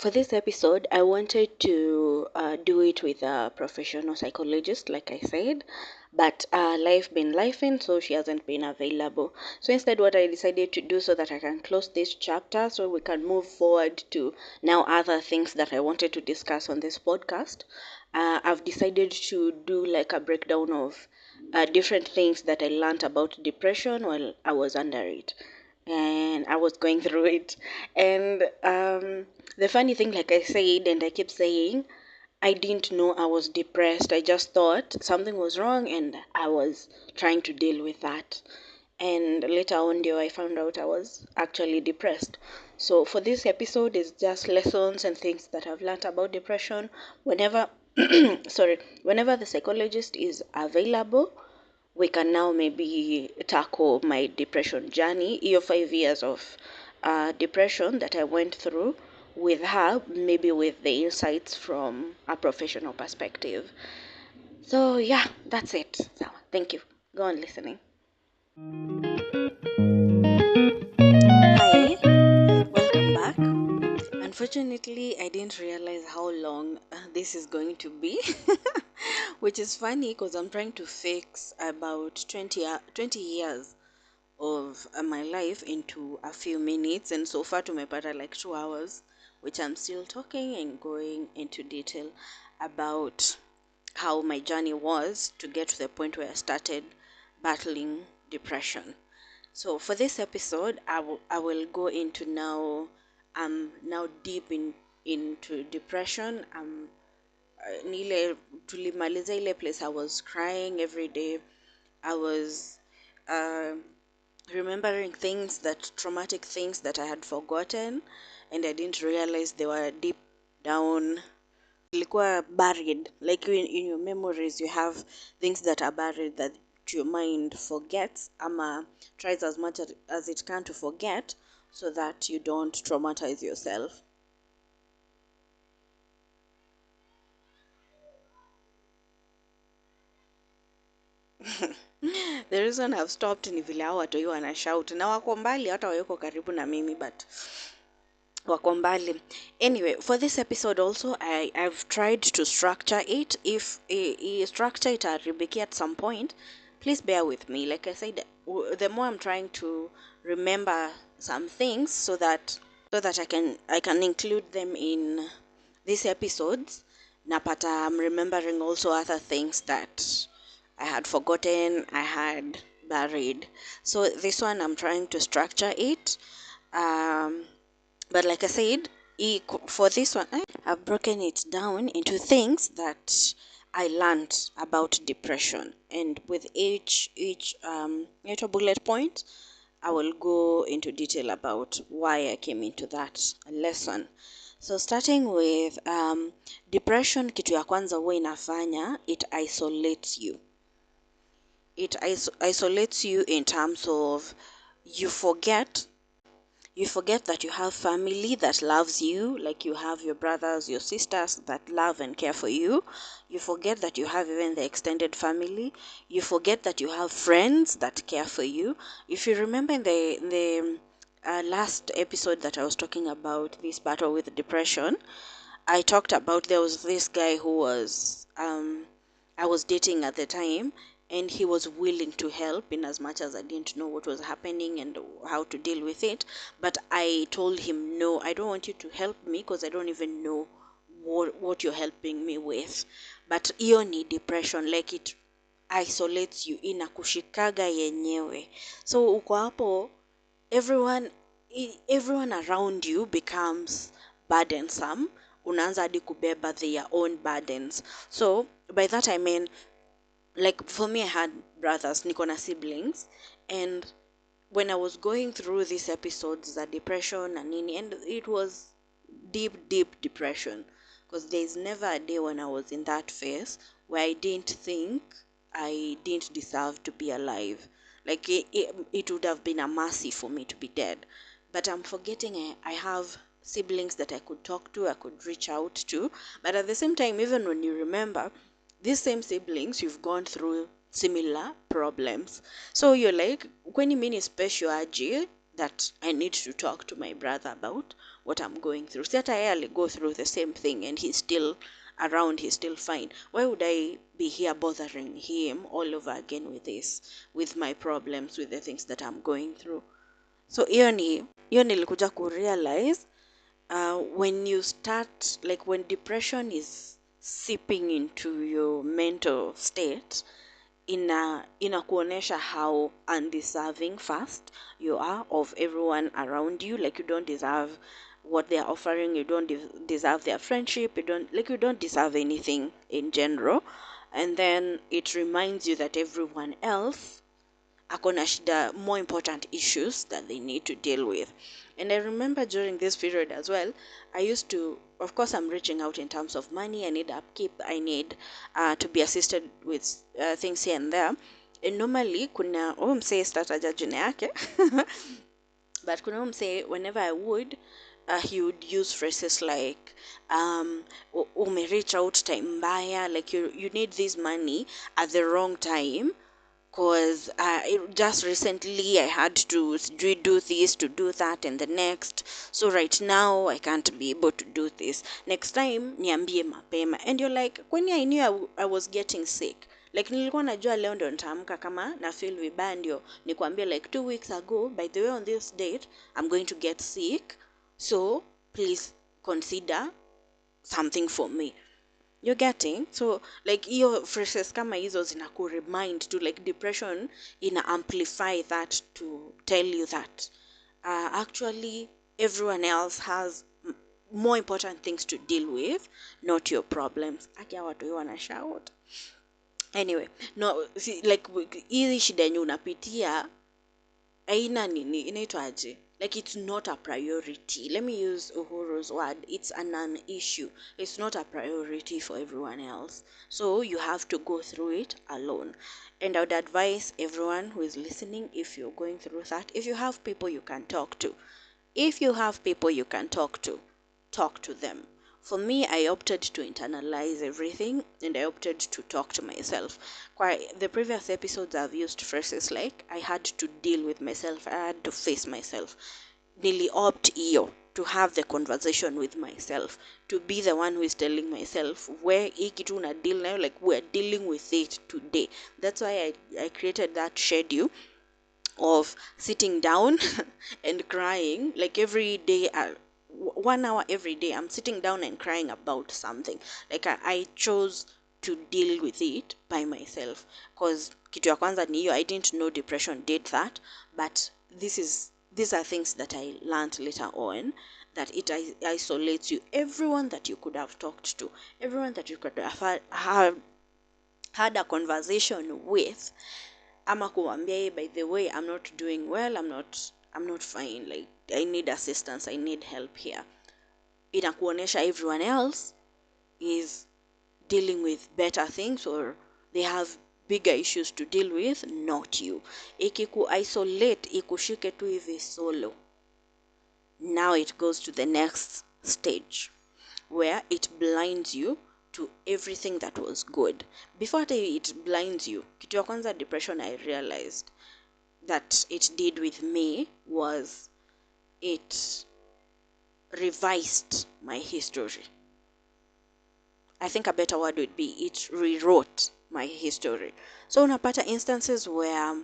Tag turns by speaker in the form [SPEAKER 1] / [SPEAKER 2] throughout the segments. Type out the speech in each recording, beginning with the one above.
[SPEAKER 1] For this episode, I wanted to do it with a professional psychologist, like I said, but life been lifing, so she hasn't been available. So instead, what I decided to do so that I can close this chapter, so we can move forward to now other things that I wanted to discuss on this podcast. I've decided to do like a breakdown of different things that I learned about depression while I was under it and I was going through it. And the funny thing, like I said, and I keep saying, I didn't know I was depressed. I just thought something was wrong and I was trying to deal with that. And later on, I found out I was actually depressed. So for this episode, it's just lessons and things that I've learned about depression. Whenever, whenever the psychologist is available, we can now maybe tackle my depression journey, your 5 years of depression that I went through with her, maybe with the insights from a professional perspective. So, yeah, that's it. So, thank you. Go on listening. Hi, welcome back. Unfortunately, I didn't realize how long this is going to be, which is funny because I'm trying to fix about 20 years of my life into a few minutes, and so far tumepata like 2 hours, which I'm still talking and going into detail about how my journey was to get to the point where I started battling depression. So for this episode, I will go into now deep into depression. Nile tulimaliza ile place I was crying every day. I was uh, remembering things, that traumatic things that I had forgotten, and I didn't realize they were deep down, ilikuwa buried. Like in your memories, you have things that are buried that your mind forgets, ama tries as much as it can to forget, so that you don't traumatize yourself. The reason I've stopped ni vile hao watoi wana shout na wako mbali, hata wayuko karibu na mimi, but wako mbali. Anyway, for this episode also, I've tried to structure it. If structure it haribiki at some point, please bear with me. Like I said, the more I'm trying to remember some things, so that I can include them in these episodes, napata I'm remembering also other things that I had forgotten, I had buried. So this one I'm trying to structure it. Um, but like I said, for this one, I've broken it down into things that I learned about depression, and with each bullet point, I will go into detail about why I came into that lesson. So starting with depression, kitu ya kwanza huwa inafanya, it isolates you. It isolates you in terms of you forget that you have family that loves you, like you have your brothers, your sisters that love and care for you. You forget that you have even the extended family. You forget that you have friends that care for you. If you remember in the last episode that I was talking about this battle with depression, I talked about there was this guy who was I was dating at the time, and he was willing to help in as much as I didn't know what was happening and how to deal with it. But I told him, no, I don't want you to help me because I don't even know what you're helping me with. But hiyo ni depression, like it isolates you, inakushikaga yenyewe. So uko hapo, everyone around you becomes burdensome. Unaanza hadi kubeba their own burdens. So by that I mean, like for me, I had brothers, niko na siblings, and when I was going through these episodes, the depression and nini, and it was deep depression, because there's never a day when I was in that phase where I didn't think I didn't deserve to be alive. Like it would have been a mercy for me to be dead. But I'm forgetting I have siblings that I could talk to, I could reach out to. But at the same time, even when you remember, these same siblings, you've gone through similar problems. So you're like, kwani mimi ni special aje that I need to talk to my brother about what I'm going through. See that I early go through the same thing and he's still around, he's still fine. Why would I be here bothering him all over again with this, with my problems, with the things that I'm going through? So hiyo nilikuja kurealize when you start, like when depression is seeping into your mental state, inakuonesha how undeserving first you are of everyone around you. Like you don't deserve what they are offering, you don't deserve their friendship, you don't deserve anything in general. And then it reminds you that everyone else akona shida, more important issues that they need to deal with. And I remember during this period as well, I used to, of course, I'm reaching out in terms of money. I need upkeep. I need to be assisted with things here and there. And normally, kuna msee stataja jina yake, but kuna msee, whenever I would, he would use phrases like, ume reach out time mbaya, like you need this money at the wrong time, because just recently I had to do this, to do that, and the next. So right now I can't be able to do this. Next time niambie mapema. And you're like, kwani I knew I was getting sick. Like nilikuwa najua leo ndo nitaamka kama na feel vibaya ndio nikwambie like 2 weeks ago, by the way, on this date I'm going to get sick, so please consider something for me. You're getting? So like hiyo phrases kama hizo zinaku remind to, like, depression ina amplify that to tell you that actually everyone else has more important things to deal with, not your problems. Akia watu wana shout. Anyway, no, see, like hizi shida yenye unapitia aina nini inaitwaje, like it's not a priority. Let me use Uhuru's word, it's a non-issue. It's not a priority for everyone else, so you have to go through it alone. And I would advise everyone who is listening, if you're going through that, if you have people you can talk to, talk to them. For me, I opted to internalize everything and I opted to talk to myself. Quite the previous episodes I've used phrases like I had to deal with myself, I had to face myself. Nili opt iyo to have the conversation with myself, to be the one who is telling myself where hii kitu una deal now, like we're dealing with it today. That's why I created that schedule of sitting down and crying, like every day, 1 hour every day I'm sitting down and crying about something. Like I chose to deal with it by myself, because kitu ya kwanza ni hiyo, I didn't know depression did that, but these are things that I learned later on, that it isolates you. Everyone that you could have talked to, everyone that you could have had a conversation with, ama kuambia, hey, by the way, I'm not doing well, I'm not fine, like I need assistance, I need help here. Inakuonesha everyone else is dealing with better things, or they have bigger issues to deal with, not you. Ikiku isolate, ikushike tu hivi solo, now it goes to the next stage where it blinds you to everything that was good. Before it blinds you, kitu ya kwanza depression I realized that it did with me was it revised my history. I think a better word would be it rewrote my history. So unapata instances where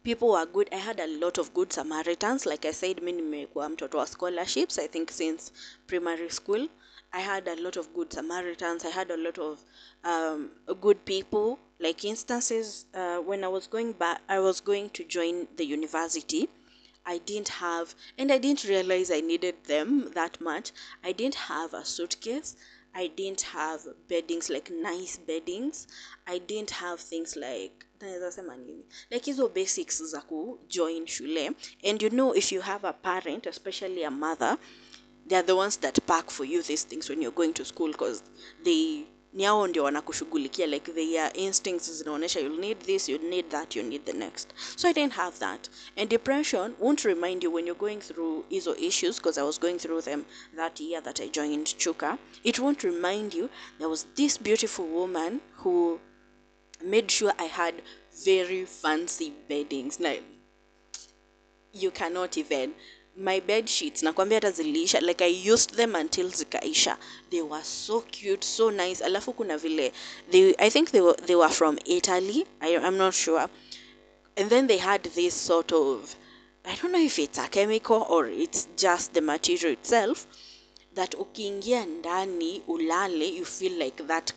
[SPEAKER 1] people were good. I had a lot of good Samaritans. Like I said, mimi nimekuwa mtoto wa scholarships, I think since primary school. I had a lot of good Samaritans. I had a lot of good people. Like instances when I was going to join the university. I didn't have, and I didn't realize I needed them that much. I didn't have a suitcase. I didn't have beddings, like nice beddings. I didn't have things like hizo basics za ku join shule. And you know, if you have a parent, especially a mother, they are the ones that pack for you these things when you're going to school, because they ni hao ndio wanakushughulikia, like their instincts zinaonyesha you'll need this, you need that, you need the next. So I didn't have that. And depression won't remind you when you're going through hizo issues, because I was going through them that year that I joined Chuka. It won't remind you there was this beautiful woman who made sure I had very fancy beddings. Like you cannot even. My bed sheets nakwambia hata ziliisha, like I used them until zikaisha. They were so cute, so nice. Alafu kuna vile I think they were from Italy. I'm not sure. And then they had this sort of, I don't know if it's a chemical or it's just the material itself, that ukiingia ndani ulale, you feel like that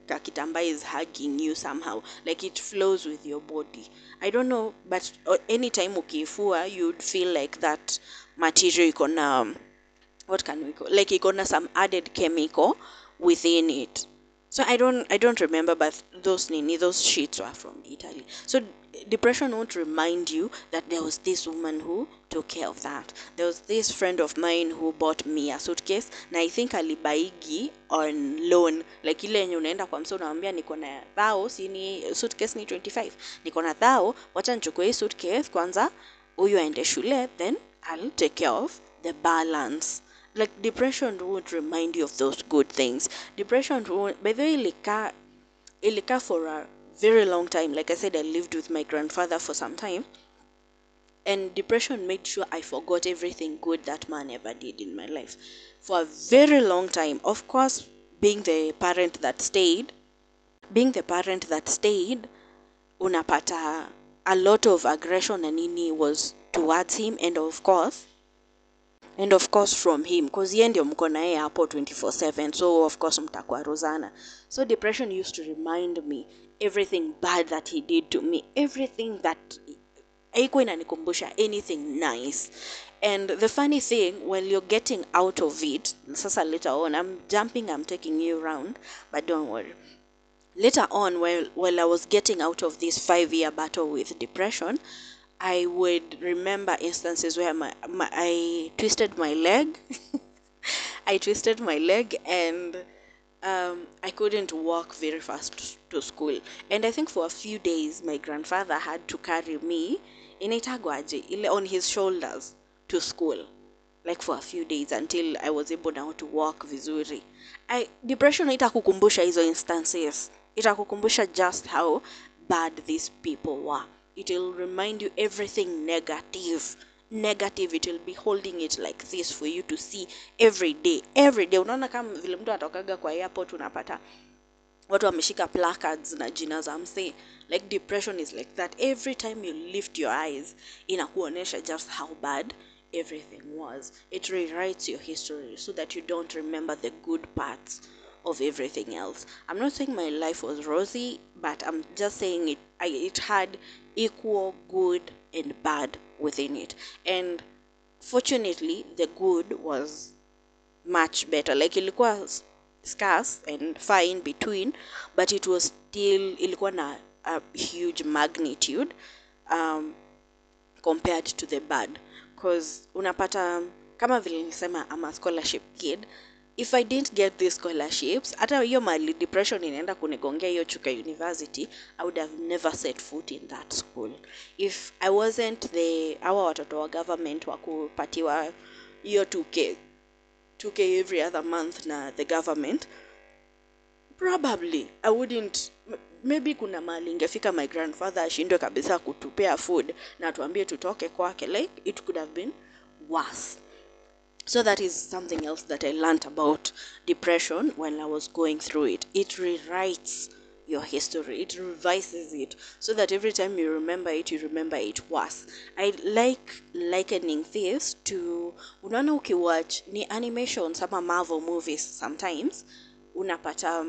[SPEAKER 1] kitamba is hugging you somehow, like it flows with your body. I don't know, but anytime ukifua you'd feel like that material iko na, what can we call, like iko na some added chemical within it. So I don't remember, but those sheets were from Italy. So depression won't remind you that there was this woman who took care of that. There was this friend of mine who bought me a suitcase, na I think alibaigi on loan. Like ile yenye unaenda kwa msee unamwambia niko na thao, si ni suitcase ni 25. Niko na thao, wacha nichukue hii suitcase kwanza, huyu aende shule, then I'll take care of the balance. Like depression won't remind you of those good things. Depression won't, by the way, ilika for a very long time. Like I said, I lived with my grandfather for some time, and depression made sure I forgot everything good that man ever did in my life for a very long time. Of course, being the parent that stayed, unapata a lot of aggression and nini was towards him, and of course from him, because yeye ndio mko na yeye hapo 24/7, so of course mtakuwa rozana. So depression used to remind me everything bad that he did to me, everything that haikuwa inanikumbusha anything nice. And the funny thing, while you're getting out of it, sasa later on, I'm taking you around, but don't worry. Later on, while I was getting out of this 5-year battle with depression, I would remember instances where I twisted my leg. I twisted my leg, and I couldn't walk very fast to school. And I think for a few days, my grandfather had to carry me on his shoulders to school, like for a few days until I was able now to walk vizuri. Depression itakukumbusha hizo instances. Itakukumbusha just how bad these people were. It will remind you everything negative. Negative, it will be holding it like this for you to see every day. Every day. Unaona kama vile mtu atokaga kwa airport unapata watu wameshika placards na jina za msee. Like depression is like that. Every time you lift your eyes, inakuonesha just how bad everything was. It rewrites your history so that you don't remember the good parts of everything else. I'm not saying my life was rosy, but I'm just saying it had equal good and bad within it. And fortunately, the good was much better. Like ilikuwa scarce and far in between, but it was still ilikuwa na a huge magnitude compared to the bad, because unapata kama vile nilisema, I'm a scholarship kid. If I didn't get these scholarships, hata hiyo mali depression inaenda kunigongea hiyo Chuka University, I would have never set foot in that school. If I wasn't our watoto wa government wa kupatiwa hiyo 2K every other month na the government, probably I wouldn't, maybe kuna mali ingefika my grandfather ashindwe kabisa kutupea food na tuambie tutoke kwake. Like it could have been worse. So that is something else that I learned about depression when I was going through it. It rewrites your history. It revises it so that every time you remember it, you remember it worse. I like likening this to, unaona ukiwatch ni animations ama Marvel movies sometimes, unapata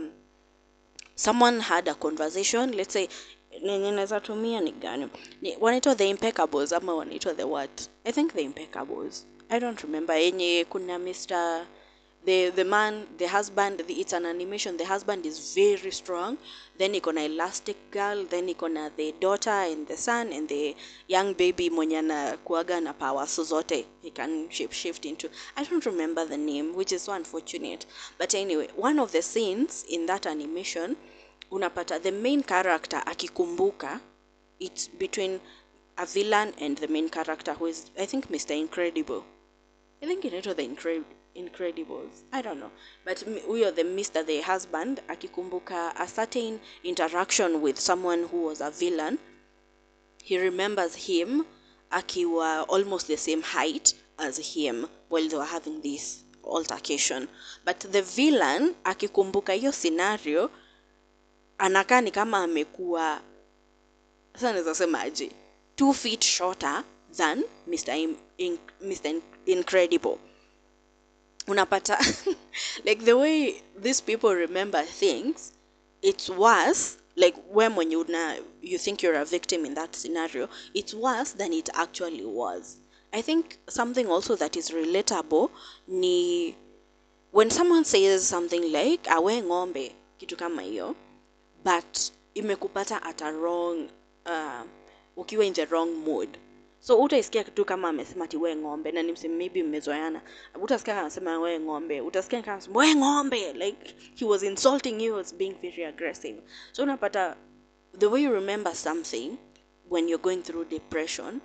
[SPEAKER 1] someone had a conversation, let's say, naweza tumia ni gani? Wanaitwa The Impeccables ama wanaitwa the what? I think The Impeccables. I don't remember. Yenye kuna Mr. The man, the husband, it's an animation. The husband is very strong. Then iko na Elastic Girl. Then iko na the daughter and the son and the young baby mwenye anakuaga na powers zote. He can shift into. I don't remember the name, which is so unfortunate. But anyway, one of the scenes in that animation, unapata the main character akikumbuka, it's between a villain and the main character who is, I think, Mr. Incredible. I think it was the Incredibles. I don't know. But we are the Mr. the husband, akikumbuka a certain interaction with someone who was a villain. He remembers him akiwa almost the same height as him while they were having this altercation. But the villain akikumbuka hiyo scenario anakaa ni kama amekuwa, sasa naweza sema aje, 2 feet shorter than Mr. Incredible. Unapata like the way these people remember things, it's worse. Like when you think you're a victim in that scenario, it's worse than it actually was. I think something also that is relatable ni when someone says something like awe ng'ombe, kitu kama hiyo, but imekupata at a wrong ukiwa in the wrong mood. So utaisikia kitu kama amesema ati we ng'ombe, na nimseme maybe mmezoeana, utasikia anasema we ng'ombe, utasikia kama anasema we ng'ombe, like he was insulting you, was being very aggressive. So unapata the way you remember something when you're going through depression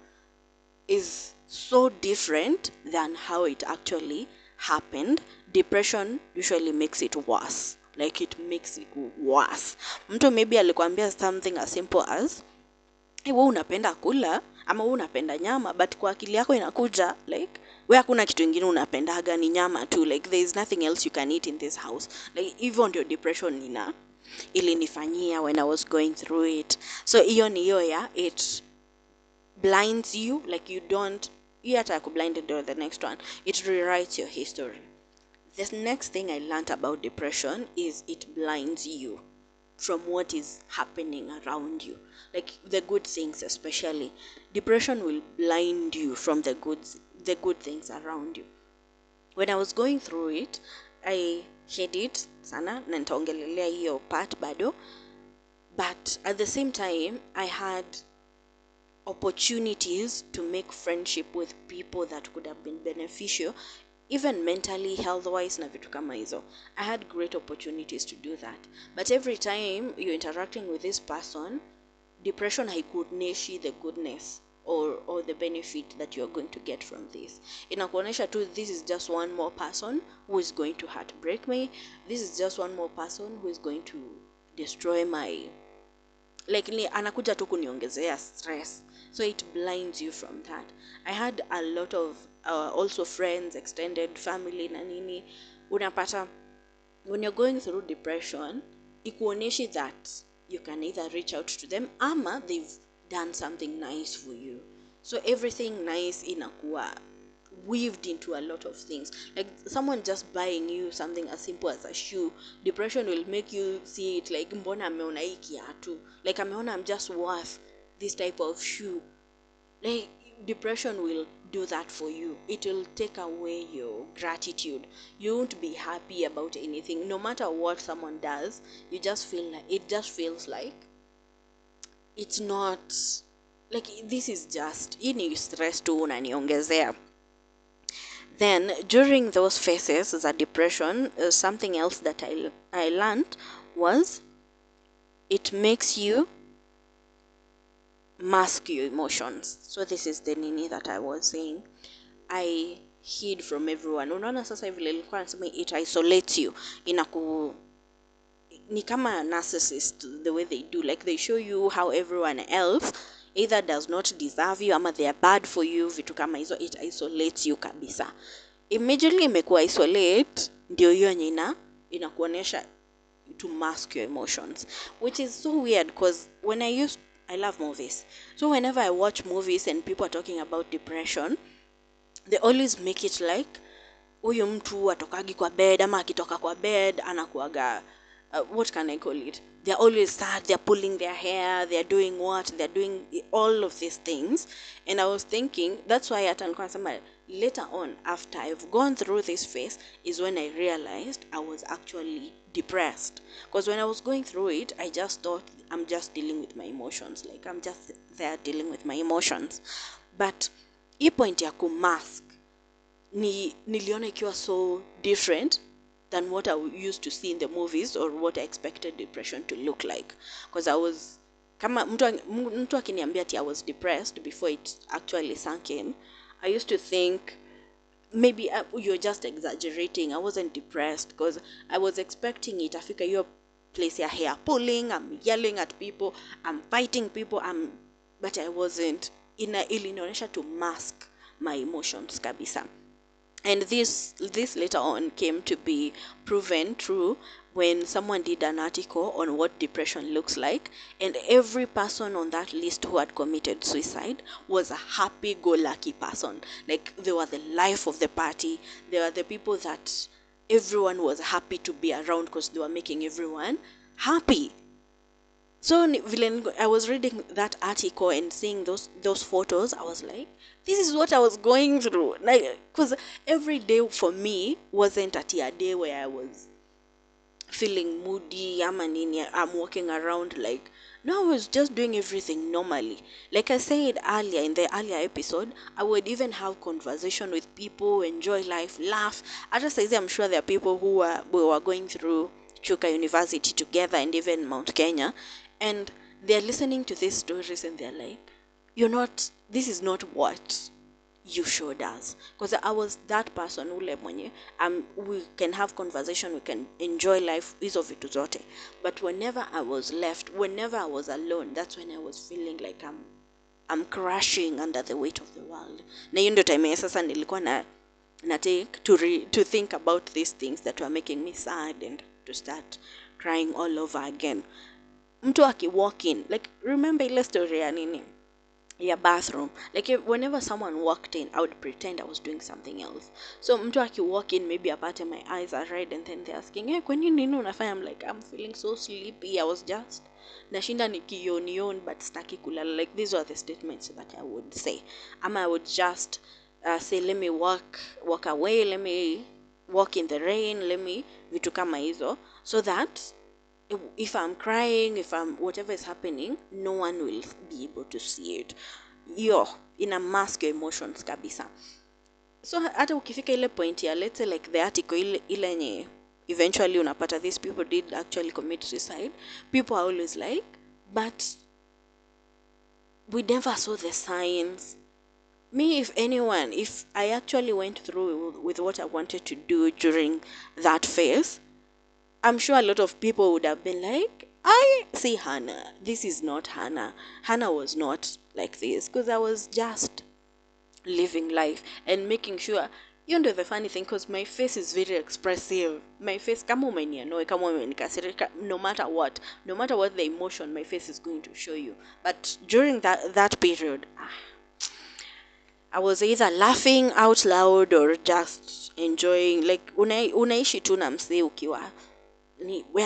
[SPEAKER 1] is so different than how it actually happened. Depression usually makes it worse. Like it makes it worse. Mtu maybe alikwambia something as simple as wewe unapenda kula ama wewe unapenda nyama, but kwa akili yako inakuja like wewe hakuna kitu kingine unapendaga, ni nyama tu, like there is nothing else you can eat in this house. Like even your depression ilinifanyia when I was going through it. So hiyo ni hiyo ya it blinds you, like you don't, you hata kublinded or the next one, it rewrites your history. The next thing I learned about depression is it blinds you from what is happening around you, like the good things. Especially depression will blind you from the good things around you. When I was going through it, I hid it sana, na nitaongelelea hiyo part bado, but at the same time I had opportunities to make friendship with people that could have been beneficial, even mentally, health-wise na vitu kama hizo. I had great opportunities to do that. But every time you're interacting with this person, depression haikuoneshi the goodness or the benefit that you're going to get from this. Inakuonesha tu, this is just one more person who is going to heartbreak me. This is just one more person who is going to destroy my, like anakuja tu kuniongezea stress. So it blinds you from that. I had a lot of also friends, extended family na nini. Unapata when you're going through depression, ikuoneshi that you can either reach out to them ama they've done something nice for you. So everything nice inakuwa weaved into a lot of things. Like someone just buying you something as simple as a shoe, depression will make you see it like mbona ameona hii kiatu, like ameona I'm just worth this type of shoe. Like depression will do that for you. It will take away your gratitude. You won't be happy about anything, no matter what someone does. You just feel like it just feels like it's not, like this is just ini stress tu unaniongezea. Then during those phases of depression, something else that I learned was it makes you mask your emotions. So this is the nini that I was saying. I hid from everyone. Unaona sasa hivi nilikuwa nasema it isolates you. Ni kama narcissist the way they do, like they show you how everyone else either does not deserve you ama they are bad for you, vitu kama hizo. It isolates you kabisa. Immediately imekuwa isolate, ndio hiyo nyina inakuonesha to mask your emotions, which is so weird because when I love movies. So whenever I watch movies and people are talking about depression, they always make it like huyu mtu atokagi kwa bed ama akitoka kwa bed anakuaga what can I call it? They're always sad, they're pulling their hair, they're doing what? They're doing all of these things. And I was thinking, that's why at later on, after I've gone through this phase, is when I realized I was actually depressed. Because when I was going through it, I just thought I'm just dealing with my emotions. Like I'm just there dealing with my emotions. But hii point ya kumask, niliona ikiwa so different than what I used to see in the movies or what I expected depression to look like. Because I was, kama mtu akiniambia ati I was depressed before it actually sank in, I used to think maybe you're just exaggerating. I wasn't depressed because I was expecting it. Afika hiyo place ya hair pulling, I'm yelling at people, I'm fighting people, but I wasn't. ilinionyesha to mask my emotions kabisa. And this later on came to be proven true when someone did an article on what depression looks like, and every person on that list who had committed suicide was a happy-go-lucky person. Like, they were the life of the party. They were the people that everyone was happy to be around because they were making everyone happy. So I was reading that article and seeing those photos, I was like, this is what I was going through. Like, because every day for me wasn't a day where I was feeling moody, I'm walking around like, no, I was just doing everything normally. Like I said earlier in the earlier episode, I would even have conversation with people, enjoy life, laugh. I just say I'm sure there are people we were going through Chuka University together and even Mount Kenya, and they're listening to these stories and they're like, this is not what you showed us. Because I was that person ule mwenye, we can have conversation, we can enjoy life, hizo vitu zote, but whenever I was left, whenever I was alone, that's when I was feeling like I'm crashing under the weight of the world. Na hiyo ndio time sasa nilikuwa na take to think about these things that were making me sad and to start crying all over again. Mtu walk in, like, remember ile story ya nini, your bathroom. Like, whenever someone walked in, I would pretend I was doing something else. So mtu walk in, maybe apate my eyes are red, and then they're asking, hey, kwani nini unafanya? I'm like, I'm feeling so sleepy. I was just nashinda nikiyon but staki kulala. Like, these are the statements that I would say. I would just say, let me walk away, let me walk in the rain, let me vitu kama hizo, so that if I'm crying, if I'm whatever is happening, no one will be able to see it. Ina mask your emotions kabisa. So hata ukifika ile point ya, let's say like the article ile nye eventually unapata these people did actually commit suicide, people are always like, but we never saw the signs. Me, if anyone, if I actually went through with what I wanted to do during that phase, I'm sure a lot of people would have been like, I see Hannah. This is not Hannah. Hannah was not like this, because I was just living life and making sure. You know the funny thing, because my face is very expressive. My face, kama umeniannoy, kama umenikasirika, no matter what the emotion, my face is going to show you. But during that period, I was either laughing out loud or just enjoying. Like, unaishi tu na msee ukiwa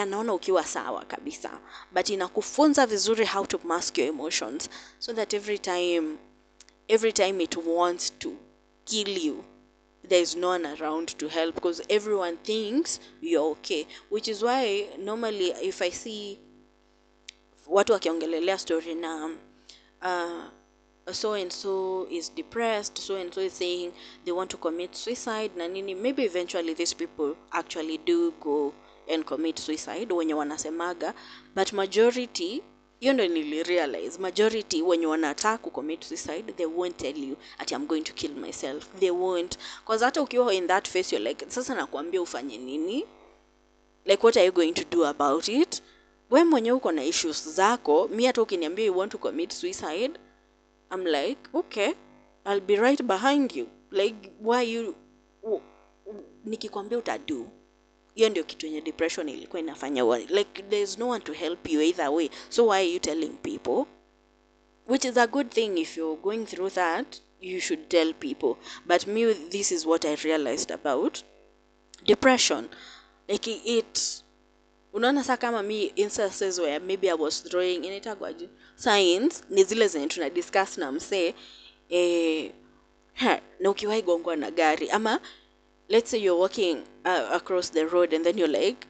[SPEAKER 1] anaona ukiwa sawa kabisa, but inakufunza vizuri how to mask your emotions, so that every time it wants to kill you, there is no one around to help, because everyone thinks you're okay. Which is why normally if I see watu wakiongelelea story na so and so is depressed, so and so is saying they want to commit suicide na nini, maybe eventually these people actually do go and commit suicide wenye wanasemaga, but majority, hiyo ndo nilirealize, majority wenye wanataka commit suicide, they won't tell you ati I'm going to kill myself. They won't, because hata ukiwa in that phase you're like, sasa nakuambia ufanye nini? Like, what are you going to do about it? We mwenye uko na issues zako. Mi hata ukiniambia you want to commit suicide, I'm like, okay, I'll be right behind you. Like, why you nikikwambia utadu. Hiyo ndio kitu yenye depression ilikuwa inafanya. Like, there's no one to help you either way, so why are you telling people? Which is a good thing. If you're going through that, you should tell people. But me, this is what I realized about depression. Like, unaona saa kama mi instances where maybe I was throwing initagwaje signs ni zile zenye tuna discuss na msee na ukiwahi gongwa na gari, ama let's say you're walking across the road and then you're like,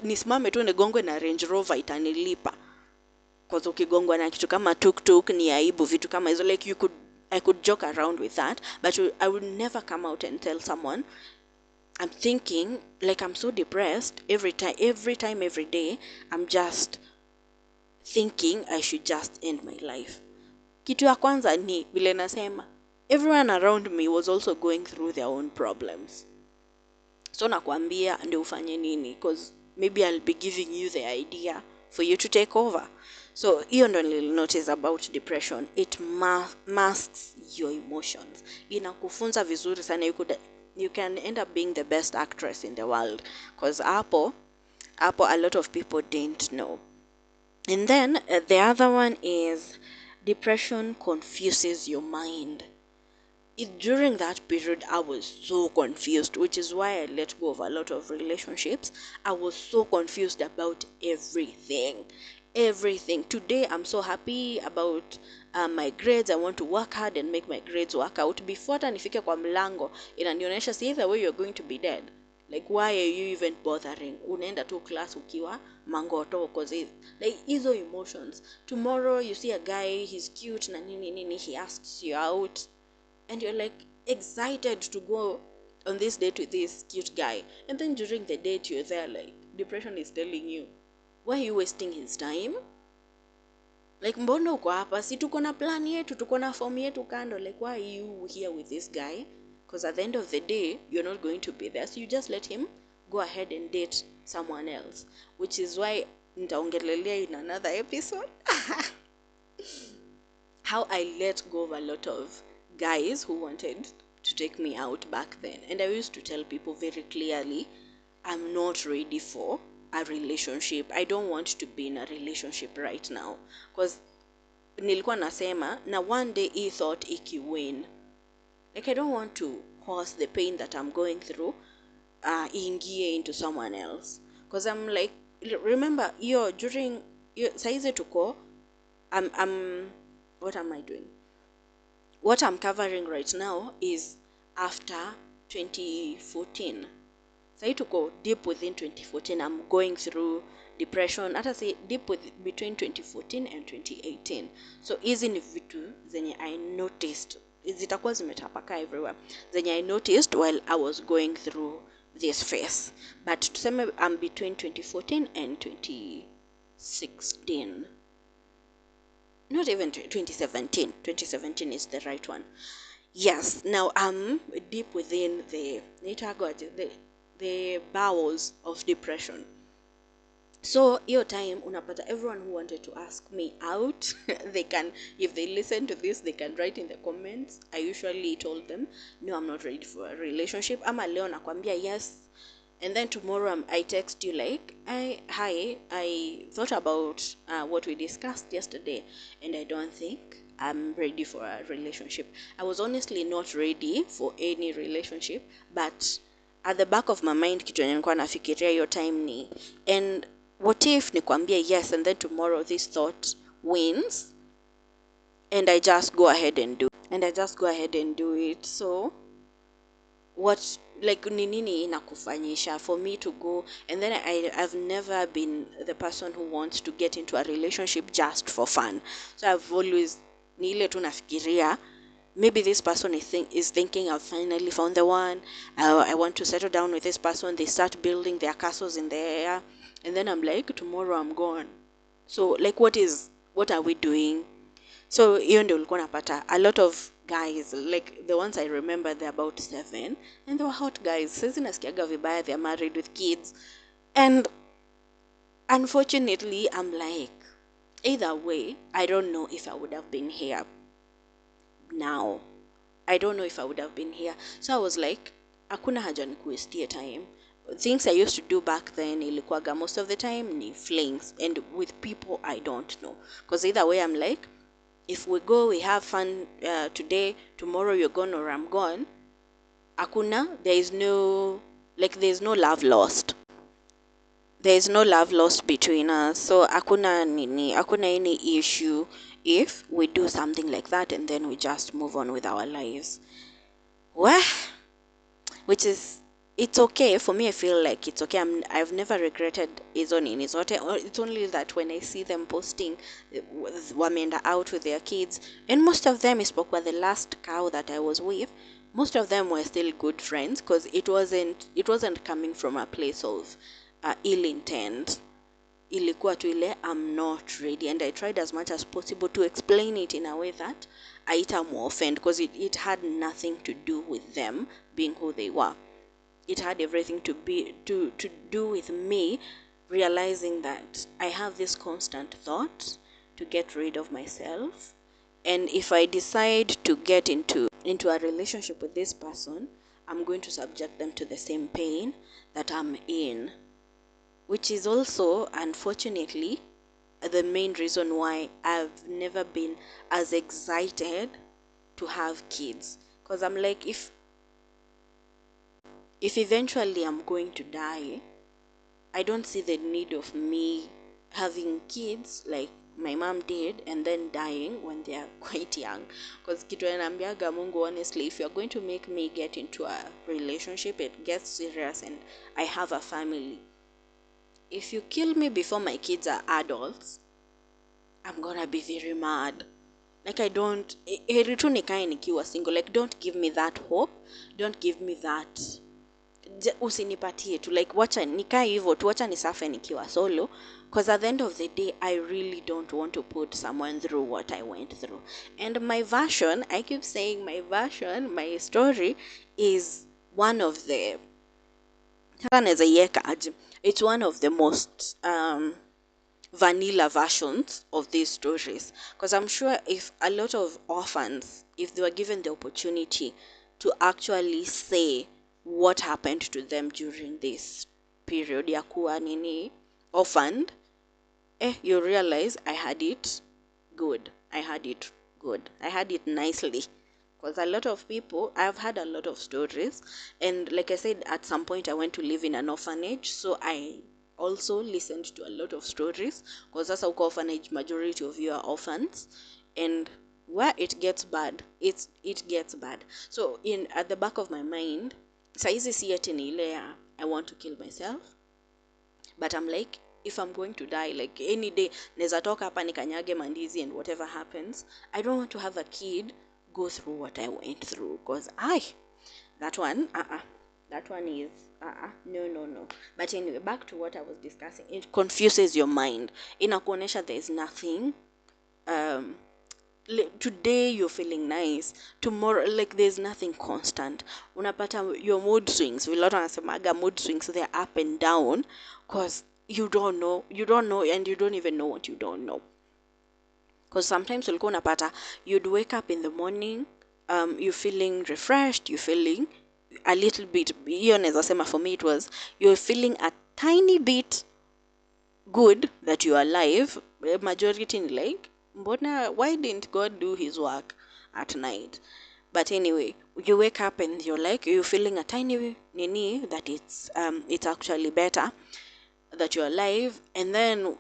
[SPEAKER 1] nisimame tu nigongwe na Range Rover itanilipa, because ukigongwa na kitu kama tuk ni aibu, vitu kama hizo. Like, I could joke around with that, but I would never come out and tell someone I'm thinking, like, I'm so depressed every day, I'm just thinking I should just end my life. Kitu ya kwanza ni vile nasema, everyone around me was also going through their own problems. So nakwambia ndio ufanye nini, because maybe I'll be giving you the idea for you to take over. So hiyo ndo nilinotice about depression, it masks your emotions. Inakufunza vizuri sana, you can end up being the best actress in the world, because hapo a lot of people didn't know. And then the other one is depression confuses your mind. During that period, I was so confused, which is why I let go of a lot of relationships. I was so confused about everything. Everything. Today, I'm so happy about my grades. I want to work hard and make my grades work out. Before hata nifike kwa mlango, inanionyesha see either way you're going to be dead. Like, why are you even bothering? Unaenda tu class ukiwa mangoto, cause like hizo emotions. Tomorrow you see a guy, he's cute na nini nini, he asks you out, and you're like excited to go on this date with this cute guy, and then during the date you're there like depression is telling you, why are you wasting his time? Like, mbona uko hapa, si tuko na plan yetu, tuko na form yetu kando, like why are you here with this guy? Because at the end of the day you're not going to be there, so you just let him go ahead and date someone else, which is why nitaongelelea in another episode how I let go of a lot of guys who wanted to take me out back then. And I used to tell people very clearly, I'm not ready for a relationship. I don't want to be in a relationship right now. Because nilikuwa nasema, na one day he thought ikiwin. Like, I don't want to cause the pain that I'm going through ingie into someone else. Because I'm like, remember, during, saizi tuko, what am I doing? What I'm covering right now is after 2014. So to go deep within 2014, I'm going through depression. Hata say deep between 2014 and 2018. So hizi ni vitu zenye I noticed, zitakuwa zimetapaka everywhere, zenye I noticed while I was going through this phase. But tuseme I'm between 2014 and 2016. Not even 2017. 2017 is the right one. Yes, now I'm deep within the bowels of depression. So your time unapata everyone who wanted to ask me out they can, if they listen to this, they can write in the comments. I usually told them, no, I'm not ready for a relationship. Ama leo nakwambia yes, and then tomorrow I text you like, I thought about what we discussed yesterday, and I don't think I'm ready for a relationship. I was honestly not ready for any relationship, but at the back of my mind kitu yenye nilikuwa nafikiria hiyo time ni, and what if nikwambie yes and then tomorrow this thought wins and I just go ahead and do it. So what, like ni nini inakufanyisha for me to go? And then I've never been the person who wants to get into a relationship just for fun. So I've always, ni ile tu nafikiria, maybe this person is thinking I've finally found the one. I want to settle down with this person. They start building their castles in the air, and then I'm like, tomorrow I'm gone. So like, what are we doing? So hiyo ndio ulikuwa napata a lot of guys, like the ones I remember, they're about 7 and they were hot guys. Sasa nasikiaga vibaya, they're married with kids, and unfortunately I'm like, either way I don't know if I would have been here now. I don't know if I would have been here. So I was like, hakuna haja nikuwestie time. Things I used to do back then ilikuwaga most of the time ni flings, and with people I don't know. Because either way I'm like, if we go, we have fun today, tomorrow you're gone or I'm gone. Hakuna, there's no love lost. There is no love lost between us. So hakuna any issue if we do something like that and then we just move on with our lives. Well, which is, it's okay for me. I feel like it's okay. I've never regretted hizo nini zote. It's only that when I see them posting wameenda out with their kids, and most of them, isipokuwa the last cow that I was with, most of them were still good friends, because it wasn't coming from a place of ill intent. Ilikuwa tu ile, I'm not ready, and I tried as much as possible to explain it in a way that haitamu offend, because it had nothing to do with them being who they were. It had everything to do with me realizing that I have this constant thought, to get rid of myself. And if I decide to get into a relationship with this person, I'm going to subject them to the same pain that I'm in, which is also, unfortunately, the main reason why I've never been as excited to have kids. Because I'm like, if eventually I'm going to die, I don't see the need of me having kids like my mom did and then dying when they are quite young. Because kitu anambiaga Mungu, honestly, if you're going to make me get into a relationship, it gets serious and I have a family. If you kill me before my kids are adults, I'm gonna be very mad. Like, I don't, heri tu nikae nikiwa single. Like, don't give me that hope. Don't give me that. Usinipatie tu, like, wacha nikae hivyo tu, wacha nisafe nikiwa solo, because at the end of the day I really don't want to put someone through what I went through. And my version, I keep saying my version, my story is one of the, it's one of the most vanilla versions of these stories, because I'm sure if a lot of orphans, if they were given the opportunity to actually say what happened to them during this period ya kuwa nini orphaned, you realize I had it good. I had it good. I had it nicely. Because a lot of people, I've had a lot of stories. And like I said, at some point I went to live in an orphanage. So I also listened to a lot of stories. Because that's how orphanage, majority of you are orphans. And where it gets bad, it gets bad. So at the back of my mind, saizi si ati ni ile ya I want to kill myself. But I'm like, if I'm going to die, like any day, neza toka hapa nikanyage mandizi and whatever happens, I don't want to have a kid go through what I went through. Because that one is, no. But anyway, back to what I was discussing. It confuses your mind. Inakuonesha there's nothing, today you're feeling nice, tomorrow, like, there's nothing constant. Unapata your mood swings, vile watu wanasemaga mood swings, they're up and down, because you don't know, and you don't even know what you don't know. Because sometimes ulikuwa unapata you'd wake up in the morning, you feeling refreshed, you feeling a little bit, hiyo naweza sema for me it was, you're feeling a tiny bit good that you're alive. Majority ni like, mbona, why didn't God do his work at night? But anyway, you wake up and you're like, you're feeling a tiny nini that it's actually better that you're alive. And then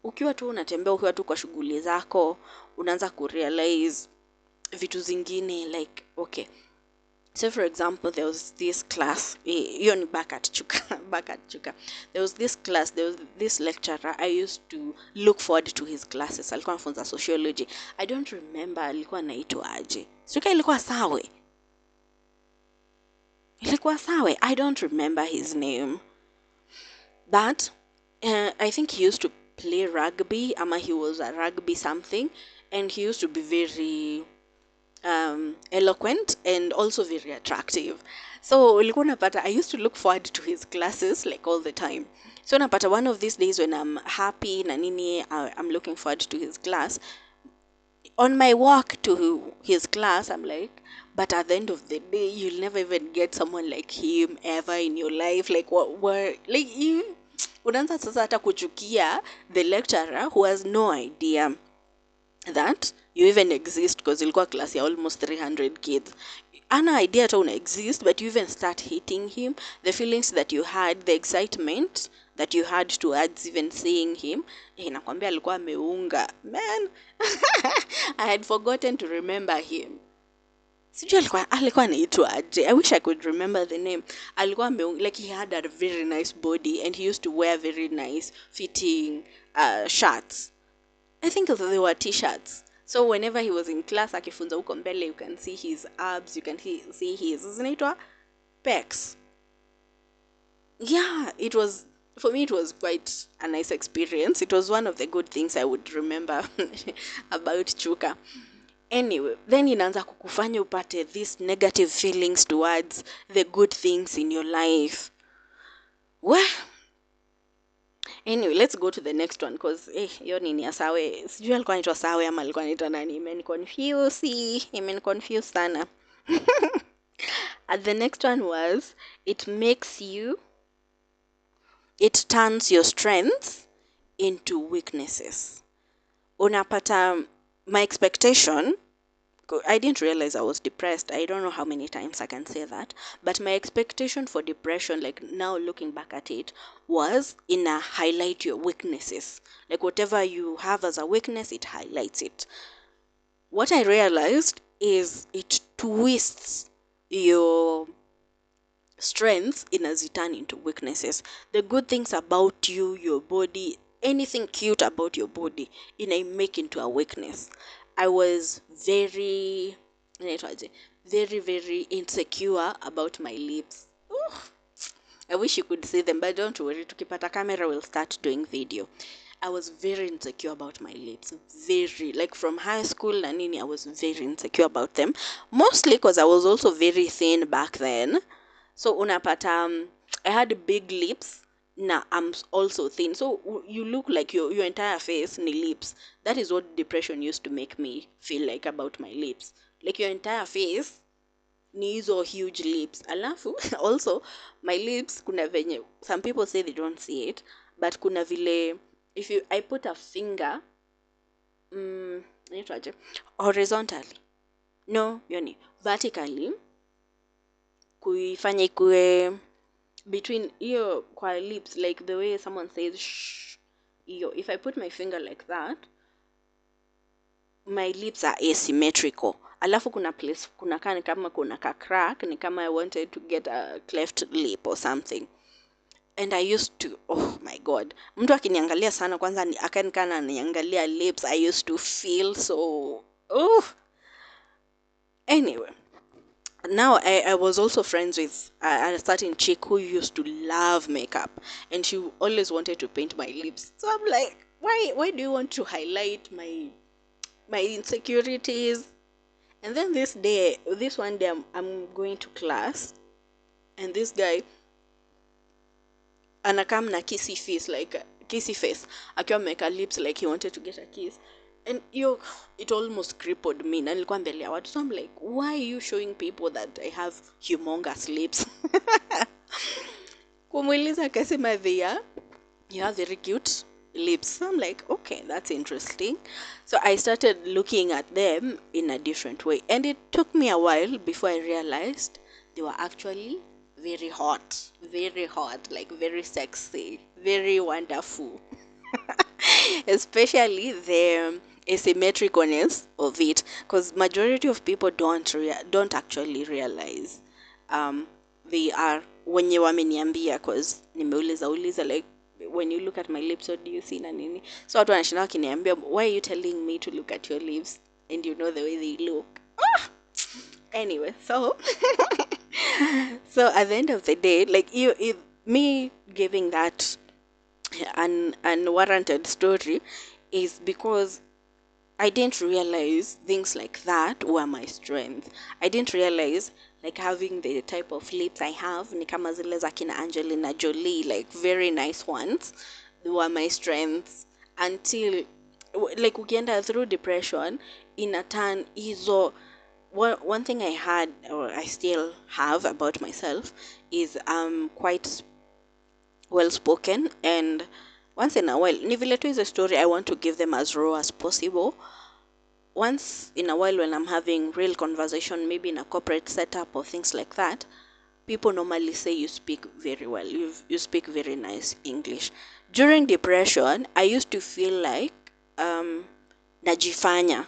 [SPEAKER 1] ukiwa tu unatembea, ukiwa tu kwa shughuli zako, unaanza kurealize vitu zingine, like, okay, so for example, there was this class, back at Chuka. There was this class, there was this lecturer. I used to look forward to his classes. Alikuwa anafunza sociology. I don't remember alikuwa anaitwa aje. Chuka ilikuwa sawe. I don't remember his name. But I think he used to play rugby, ama he was a rugby something, and he used to be very eloquent and also very attractive. So ulikuwa unapata, I used to look forward to his classes like all the time. So unapata one of these days when I'm happy na nini, I'm looking forward to his class. On my walk to his class, I'm like, but at the end of the day, you'll never even get someone like him ever in your life. Like, like, you unaanza sasa hata kuchukia the lecturer who has no idea that you even exist, because ilikuwa class ya almost 300 kids. Ana idea hata una exist, but you even start hating him. The feelings that you had, the excitement that you had towards even seeing him, nakwambia alikuwa ameunga, man. I had forgotten to remember him. Sijui alikuwa anaitwa aje. I wish I could remember the name. Alikuwa ameunga, like, he had a very nice body and he used to wear very nice fitting shirts. I think they were t-shirts. So whenever he was in class, akifunza huko mbele, you can see his abs, you can see his, zinaitwa pecs. Yeah, for me it was quite a nice experience. It was one of the good things I would remember about Chuka. Anyway, then inaanza kukufanya upate these negative feelings towards the good things in your life. Well, Anyway, let's go to the next one cause hiyo nini ya sawe sijui alikuwa anaitwa sawe ama alikuwa anaitwa nani, imeniconfuse sana. And the next one was it turns your strengths into weaknesses. Unapata my expectation, I didn't realize I was depressed. I don't know how many times I can say that. But my expectation for depression, like now looking back at it, was highlight your weaknesses. Like whatever you have as a weakness, it highlights it. What I realized is it twists your strengths turn into weaknesses. The good things about you, your body, anything cute about your body, make into a weakness. I was very, very insecure about my lips. Ooh, I wish you could see them, but don't worry. Tukipata camera, will start doing video. I was very insecure about my lips. Very, like from high school na nini, I was very insecure about them. Mostly because I was also very thin back then. So unapata, I had big lips. Now I'm also thin. So you look like your entire face ni lips. That is what depression used to make me feel like about my lips. Like your entire face ni hizo huge lips. Alafu also my lips kuna venye some people say they don't see it, but kuna vile if I put a finger inaitwaje? Horizontally. No, yoni vertically kuifanya ikue between hiyo kwa lips, like the way someone says shh, hiyo if I put my finger like that, my lips are asymmetrical. Alafu kuna place kuna kama kuna ka crack, ni kama I wanted to get a cleft lip or something. And I used to, oh my god, mtu akiniangalia sana kwanza akanikana ananiangalia lips, I used to feel so anyway. Now I was also friends with a certain chick who used to love makeup, and she always wanted to paint my lips. So I'm like, why do you want to highlight my insecurities? And then this one day I'm going to class, and this guy anakam na kissy face akiwa ameweka lips like he wanted to get a kiss, and it almost crippled me na nilikuwa mbele ya watu. So I'm like, why are you showing people that I have humongous lips? Kumuuliza akasema you have very cute lips. So I'm like, okay, that's interesting. So I started looking at them in a different way, and it took me a while before I realized they were actually very hot, like very sexy, very wonderful. Especially the asymmetricalness of it, because majority of people don't actually realize they are wenye wameniambia, because nimeuliza like, when you look at my lips, what do you see na nini? So watu wanashinda wakiniambia, why are you telling me to look at your lips and you know the way they look? Anyway, so so at the end of the day, like me giving that an unwarranted story is because I didn't realize things like that were my strength. I didn't realize like having the type of lips I have, ni kama zile za kina Angelina Jolie, like very nice ones, were my strengths until like ukienda through depression in a turn hizo. One thing I had, or I still have about myself, is quite well spoken, and once in a while ni vile tu hizo story I want to give them as raw as possible. Once in a while when I'm having real conversation, maybe in a corporate setup or things like that, people normally say you speak very well, you speak very nice English. During depression I used to feel like najifanya,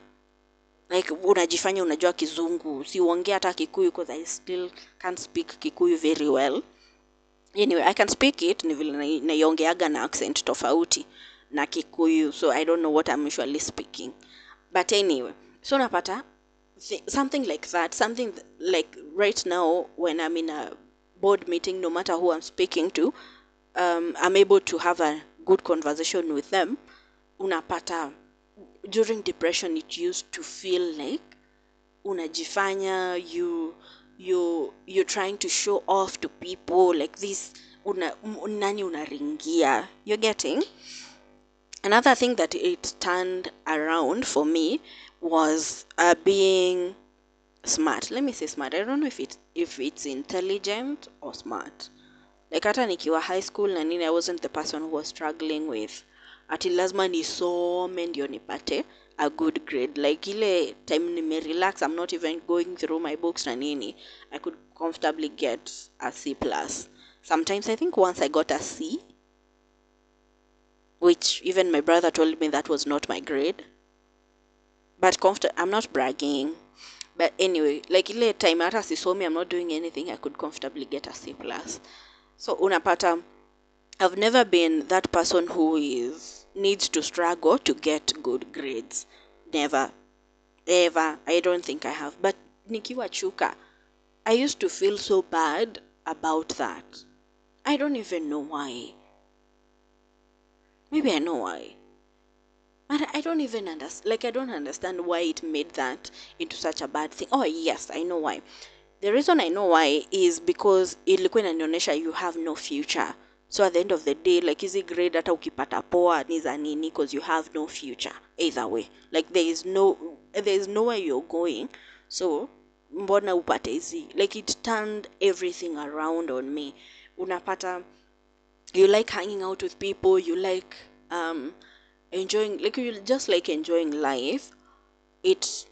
[SPEAKER 1] like unajifanya unajua kizungu, siongea hata Kikuyu because I still can't speak Kikuyu very well. Anyway, I can speak it, ni vile naiongeaga na accent tofauti na Kikuyu, so I don't know what I'm usually speaking. But anyway, so napata something like that, something like right now when I'm in a board meeting, no matter who I'm speaking to, I'm able to have a good conversation with them. Unapata during depression it used to feel like unajifanya, you're trying to show off to people, like this nani unaringia, you're getting. Another thing that it turned around for me was being smart. Let me say smart. I don't know if it's intelligent or smart. Like hata nikiwa high school na nini, I wasn't the person who was struggling with ati lazima nisome ndio nipate a good grade. Like ile time nimerelax, I'm not even going through my books na nini, I could comfortably get a C plus. Sometimes I think once I got a C, which even my brother told me that was not my grade. But I'm not bragging. But anyway, like ile time hata sisomi, I'm not doing anything, I could comfortably get a C plus. So unapata, I've never been that person who needs to struggle to get good grades. Never, ever. I don't think I have. But nikiwa chuka, I used to feel so bad about that. I don't even know why. Maybe I know why. But I don't even understand. Like, I don't understand why it made that into such a bad thing. Oh, yes, I know why. The reason I know why is because ilikuwa inanionyesha you have no future. So at the end of the day, like hizi grade hata ukipata poa ni za nini, because you have no future either way. Like there is nowhere you're going. So mbona upate hizi? Like it turned everything around on me. Unapata you like hanging out with people, you like enjoying, like you just like enjoying life. It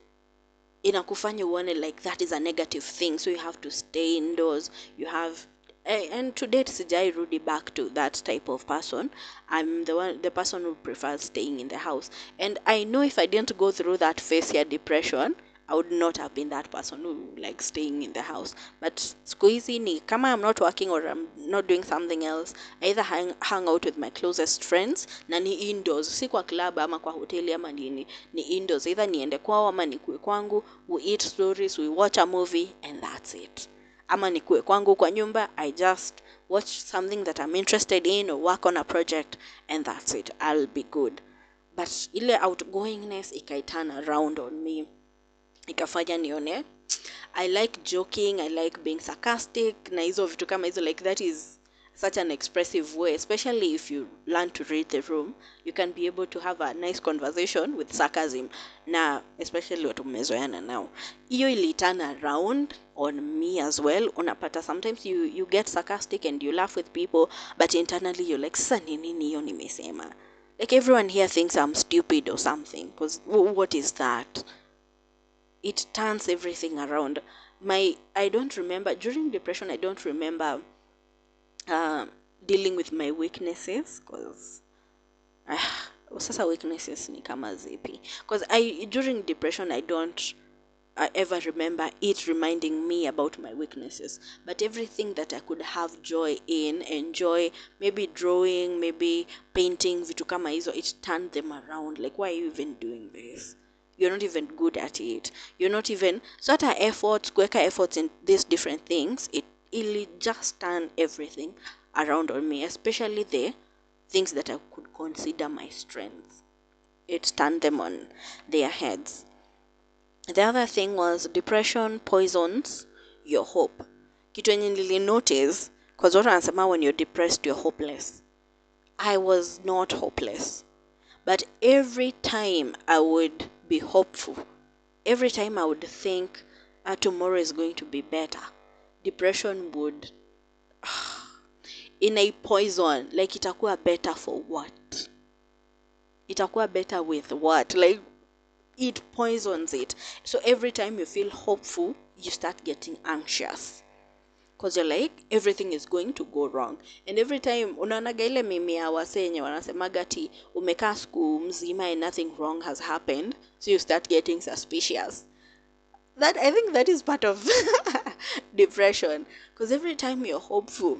[SPEAKER 1] inakufanya uone like that is a negative thing, so you have to stay indoors. You have and to date sijai rudi back to that type of person. I'm the person who prefers staying in the house, and I know if I didn't go through that phase here depression, I would not have been that person who like staying in the house. But siku hizi ni kama I'm not working or I'm not doing something else, I either hang out with my closest friends na ni indoors, si kwa club ama kwa hoteli ama nini, ni indoors. Either niende kwao ama nikue kwangu, we eat stories, we watch a movie, and that's it. Ama nikue kwangu kwa nyumba, I just watch something that I'm interested in or work on a project, and that's it. I'll be good. But ile outgoingness ikaiturn around on me, ikafanya nione I like joking, I like being sarcastic na hizo vitu kama hizo. Like that is such an expressive way, especially if you learn to read the room, you can be able to have a nice conversation with sarcasm, na especially watu mmezoeana now. Hiyo ili turn around on me as well. Unapata sometimes you get sarcastic and you laugh with people, but internally you're like, sasa ni nini hiyo nimesema? Like everyone here thinks I'm stupid or something, because what is that? It turns everything around. I don't remember during depression, I don't remember dealing with my weaknesses, because sasa weaknesses ni kama zipi, because during depression I don't ever remember it reminding me about my weaknesses. But everything that I could have joy in, enjoy, maybe drawing, maybe painting, vitu kama hizo, it turned them around. Like, why are you even doing this? You're not even good at it. You're not even sort of efforts, kuweka efforts in these different things. It just turned everything around on me, especially the things that I could consider my strengths. It turned them on their heads. The other thing was depression poisons your hope. Kitu yenye nili notice, because watu wanasema when you're depressed you're hopeless. I was not hopeless. But every time I would be hopeful, every time I would think tomorrow is going to be better, depression would in a poison. Like itakuwa better for what? Itakuwa better with what? Like it poisons it. So every time you feel hopeful, you start getting anxious, because you're like everything is going to go wrong. And every time unaonaga ile mimi ya wase yenye wanasemaga ati umekaa siku mzima and nothing wrong has happened, so you start getting suspicious. That I think that is part of depression, because every time you're hopeful,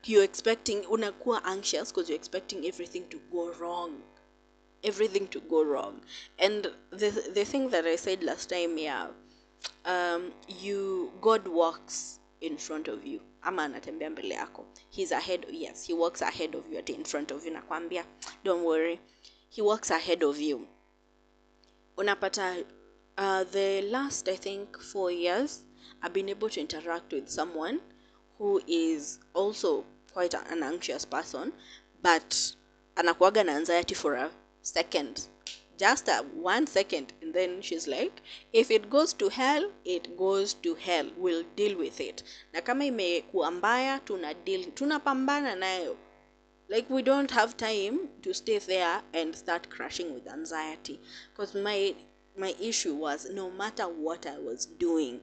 [SPEAKER 1] you're expecting, unakuwa anxious because you're expecting everything to go wrong. Everything to go wrong. And the thing that I said last time, yeah, God walks in front of you, ama anatembea mbele yako. He's ahead. Yes, he walks ahead of you, at in front of you. Nakwambia, don't worry, he walks ahead of you. Unapata the last I think 4 years I've been able to interact with someone who is also quite an anxious person, but anakuaga na anxiety for a second, just a 1 second, and then she's like, if it goes to hell, it goes to hell, we'll deal with it. Na kama imekuwa mbaya, tunapambana nayo. Like, we don't have time to stay there and start crashing with anxiety, because my issue was, no matter what I was doing,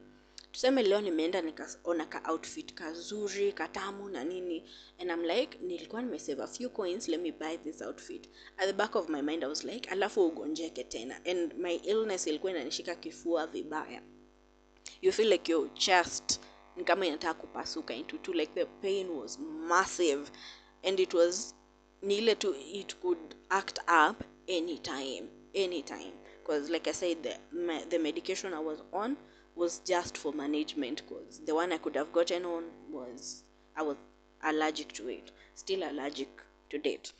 [SPEAKER 1] tuseme leo nimeenda nikaona ka outfit kazuri katamu na nini, and I'm like, nilikuwa nimesave a few coins, let me buy this outfit. At the back of my mind I was like, alafu ugonjeke tena, and my illness ilikuwa inanishika kifua vibaya. You feel like your chest ni kama inataka kupasuka into two, like the pain was massive, and it was ni ile tu, it could act up anytime, because like I said, the medication I was on was just for management, because the one I could have gotten on was, I was allergic to it, still allergic to date.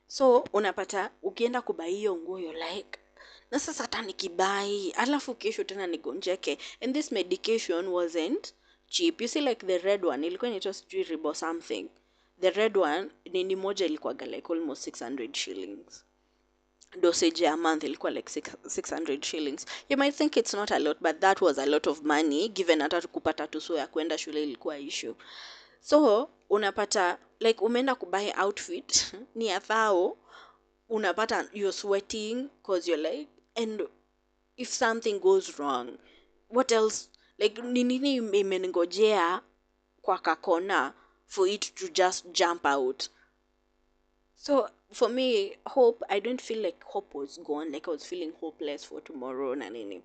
[SPEAKER 1] So unapata ukienda kubai hiyo nguo, you're like, na sasa hata nikibai alafu kesho tena nigonjeke, and this medication wasn't cheap. You see, like the red one ilikuwa inaitwa sijui Ribo something. The red one nini moja ilikuwaga like almost 600 shillings. Dosage a month ilikuwa like 600 shillings. You might think it's not a lot, but that was a lot of money given hata kupata tuso ya kwenda shule ilikuwa issue. So unapata like umeenda kubuy outfit ni ya thao, unapata you're sweating because you're like, and if something goes wrong, what else? Like ni nini imeningojea kwa kakona for it to just jump out? So for me, hope, I don't feel like hope was gone, like I was feeling hopeless for tomorrow na nini.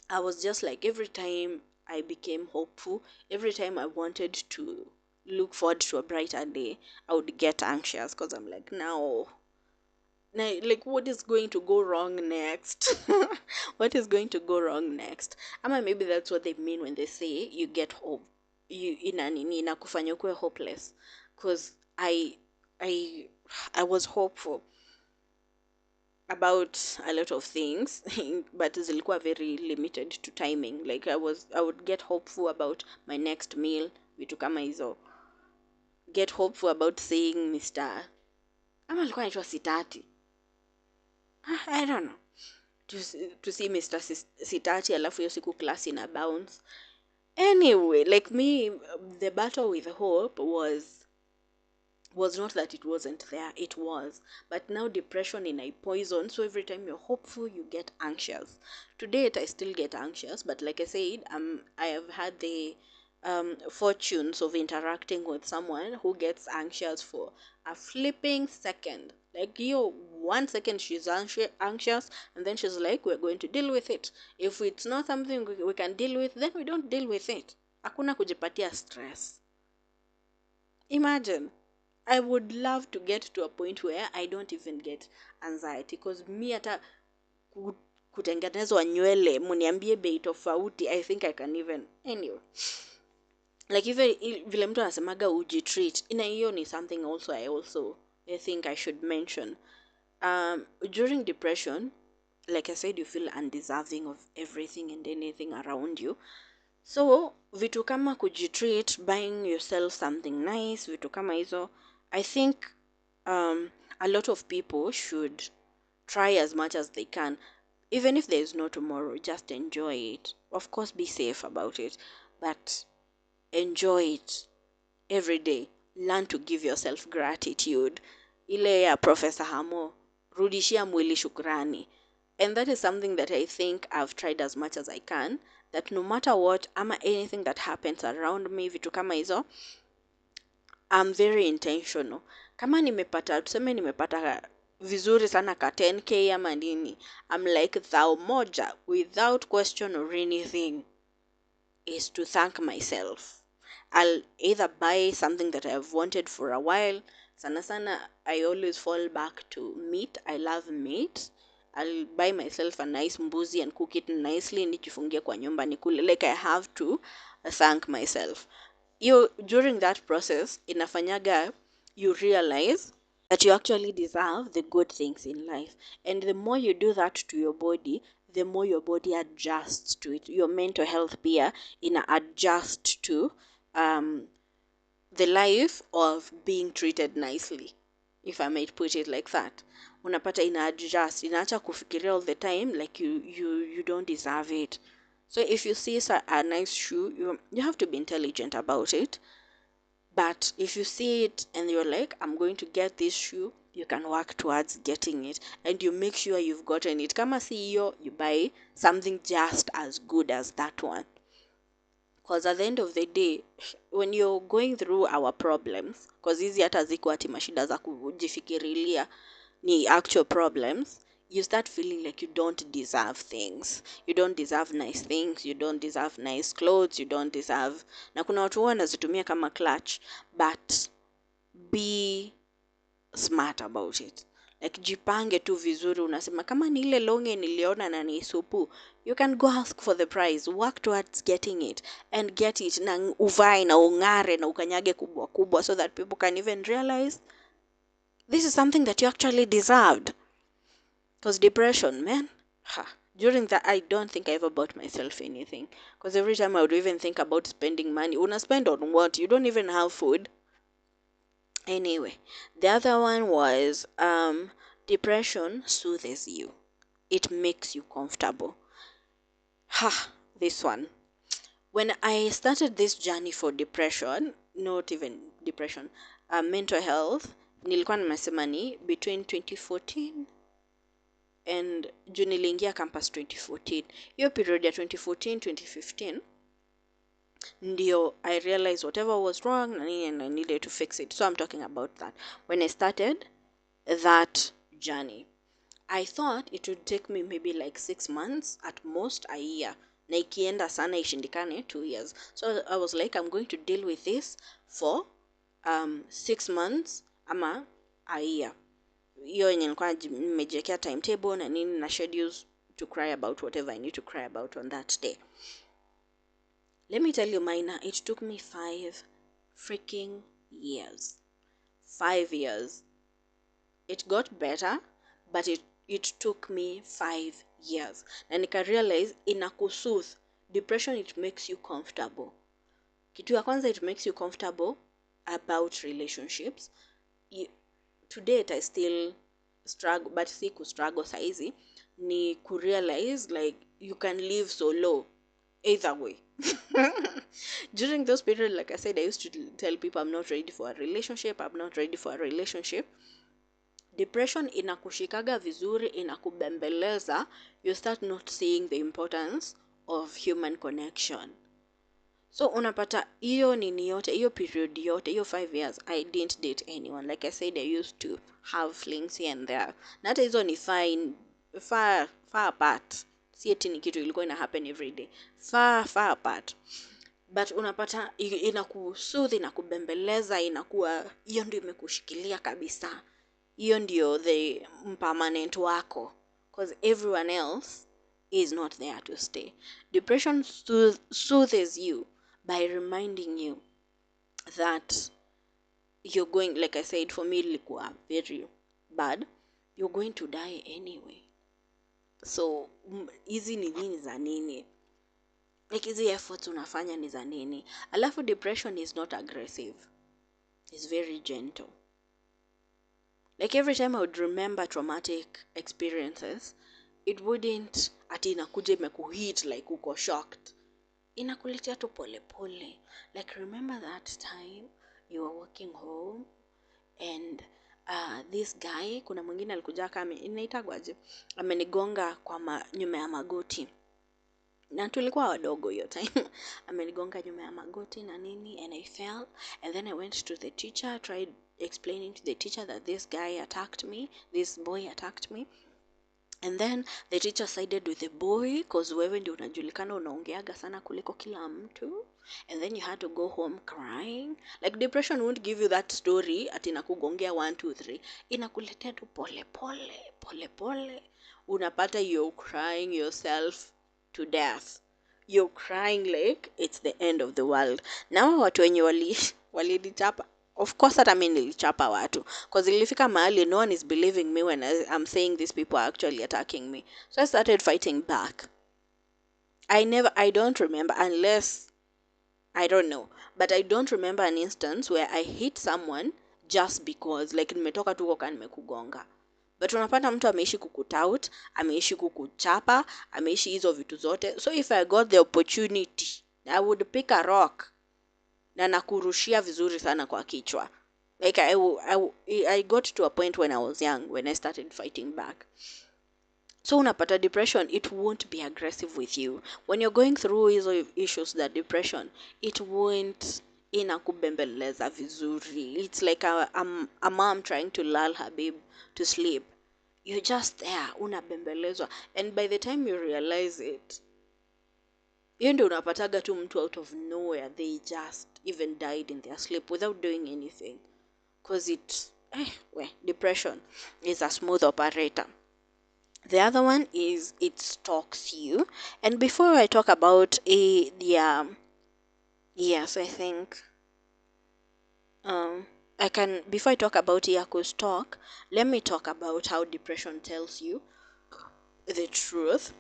[SPEAKER 1] I was just like, every time I became hopeful, every time I wanted to look forward to a brighter day, I would get anxious, because I'm like, now, like, what is going to go wrong next? What is going to go wrong next? Ama maybe that's what they mean when they say you get hope, you inakufanya ukuwe hopeless, because I I was hopeful about a lot of things but zilikuwa very limited to timing. Like I would get hopeful about my next meal, vitu kama hizo, get hopeful about seeing Mr. ama alikuwa anaitwa Sitati, I don't know, to see Mr. Sitati, alafu hiyo siku class ina bounce. Anyway, like me, the battle with hope was not that it wasn't there, it was. But now depression in a poison, so every time you're hopeful, you get anxious. To date, I still get anxious, but like I said, I have had the fortunes of interacting with someone who gets anxious for a flipping second. Like, 1 second she's anxious, and then she's like, we're going to deal with it. If it's not something we can deal with, then we don't deal with it. Hakuna kujipatia stress. Imagine. I would love to get to a point where I don't even get anxiety, because me hata kutengenezwa nywele muniambie bei tofauti, I think I can even, anyway, like even vile mtu anasemaga ujitreat, ina hiyo ni something also I think I should mention. During depression, like I said, you feel undeserving of everything and anything around you. So vitu kama kujitreat, buying yourself something nice, vitu kama hizo, I think a lot of people should try as much as they can. Even if there is no tomorrow, just enjoy it. Of course, be safe about it, but enjoy it every day. Learn to give yourself gratitude. Ile ya Professor Hamo, rudishia mwili shukrani. And that is something that I think I've tried as much as I can, that no matter what, ama anything that happens around me, vitu kama hizo, I'm very intentional. Kama tuseme nimepata vizuri sana ka 10k ama nini, I'm like, thou moja, without question or anything, is to thank myself. I'll either buy something that I've wanted for a while. Sana sana, I always fall back to meat. I love meat. I'll buy myself a nice mbuzi and cook it nicely, nijifungie kwa nyumba nikule. Like, I have to thank myself. During that process, inafanyaga you realize that you actually deserve the good things in life. And the more you do that to your body, the more your body adjusts to it. Your mental health pia ina adjust to um the life of being treated nicely, if I might put it like that. Unapata inaacha kufikiria all the time like you don't deserve it. So if you see a nice shoe, you have to be intelligent about it. But if you see it and you're like, I'm going to get this shoe, you can work towards getting it, and you make sure you've gotten it. Kama CEO, you buy something just as good as that one. Because at the end of the day, when you're going through our problems, because hizi hata ziko ati mashida za kujifikirilia, ni actual problems, you start feeling like you don't deserve things. You don't deserve nice things, you don't deserve nice clothes, you don't deserve, na kuna watu huwa wanazitumia kama clutch, but be smart about it. Like jipange tu vizuri, unasema kama ni ile longe niliona na ni supu, you can go ask for the price, work towards getting it and get it, na uvae na ung'are na ukanyage kubwa kubwa, so that people can even realize this is something that you actually deserved. Because depression, man, during that, I don't think I ever bought myself anything. Because every time I would even think about spending money, una spend on what? You don't even have food. Anyway, the other one was depression soothes you. It makes you comfortable. This one. When I started this journey for depression, not even depression, mental health, nilikuwa nimesema ni between 2014 and juu niliingia campus 2014. Hiyo period ya 2014 2015 ndio I realized whatever was wrong and I needed to fix it. So I'm talking about that. When I started that journey, I thought it would take me maybe like 6 months, at most a year. Na ikienda sana ishindikane 2 years. So I was like, I'm going to deal with this for 6 months ama a year. Hiyo yenye nilikuwa nimejiwekea timetable na nini na schedules to cry about whatever I need to cry about on that day. Let me tell you, Mina, it took me 5 freaking years. 5 years. It got better, but it took me 5 years. Na nika realize inakusoothe. Depression, it makes you comfortable. Kitu ya kwanza, it makes you comfortable about relationships. To date, I still struggle, but si struggle saizi, ni kurealize like you can live so low either way. During those periods, like I said, I used to tell people I'm not ready for a relationship, I'm not ready for a relationship. Depression inakushikaga vizuri, inakubembeleza, you start not seeing the importance of human connection. So unapata hiyo nini yote, hiyo period yote, hiyo 5 years, I didn't date anyone. Like I said, I used to have flings here and there. Na hata hizo ni fine, far apart. Si eti ni kitu ilikuwa ina happen every day. Far apart. But unapata inakusoothe, inakubembeleza, inakuwa hiyo ndio imekushikilia kabisa. Hiyo ndio the permanent wako. Because everyone else is not there to stay. Depression soothes you by reminding you that you're going, like I said, for me ilikuwa very bad, you're going to die anyway. So hizi ni nini za nini? Like hizi efforts unafanya ni za nini? Alafu depression is not aggressive. It's very gentle. Like every time I would remember traumatic experiences, it wouldn't ati inakuja imekuhit like uko shocked. Inakuletea tu pole pole. Like remember that time you were walking home and this guy, kuna mwingine alikuja kama inaitagwaje, amenigonga kwa nyuma ya magoti. Na tulikuwa wadogo hiyo time. Amenigonga nyuma ya magoti na nini, and I fell, and then I went to the teacher, tried explaining to the teacher that this boy attacked me. And then the teacher sided with the boy, cause wewe ndio unajulikana unaongeaga sana kuliko kila mtu. And then you had to go home crying. Like depression won't give you that story ati nakugongea 1 2 3. Inakuletea tu pole pole. Unapata you're crying yourself to death. You're crying like it's the end of the world. Now watu wenye walinichapa, of course hata mimi nilichapa watu, because ilifika mahali no one is believing me when I'm saying these people are actually attacking me. So I started fighting back. I don't remember, unless I don't know, but I don't remember an instance where I hit someone just because like nimetoka tu koka nimekugonga. But unapata mtu ameishi kukutout, ameishi kukuchapa, ameishi hizo vitu zote. So if I got the opportunity, I would pick a rock na nakurushia vizuri sana kwa kichwa. Like I got to a point when I was young when I started fighting back. So unapata depression, it won't be aggressive with you. When you're going through hizo issues that depression, it won't inakubembeleza vizuri. It's like a mom trying to lull her babe to sleep. You're just there, unabembelezwa. And by the time you realize it, hiyo ndio unapataga tu mtu out of nowhere, they just even died in their sleep without doing anything. Because depression is a smooth operator. The other one is it stalks you. And before I talk about yes, I think before I talk about Yaku stalk, let me talk about how depression tells you the truth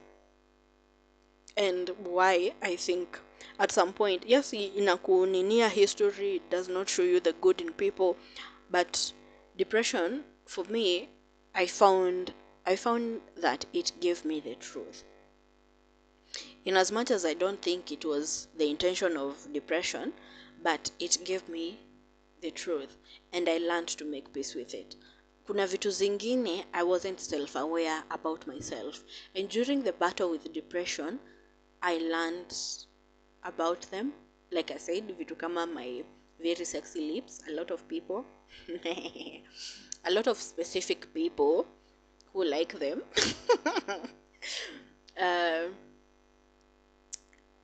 [SPEAKER 1] and why I think at some point, yes, inakuninia history, it does not show you the good in people, but depression for me, I found that it gave me the truth. In as much as I don't think it was the intention of depression, but it gave me the truth and I learned to make peace with it. Kuna vitu zingine I wasn't self-aware about myself, and during the battle with depression, I learned about them. Like I said, vitu kama my very sexy lips, a lot of people, a lot of specific people who like them. uh,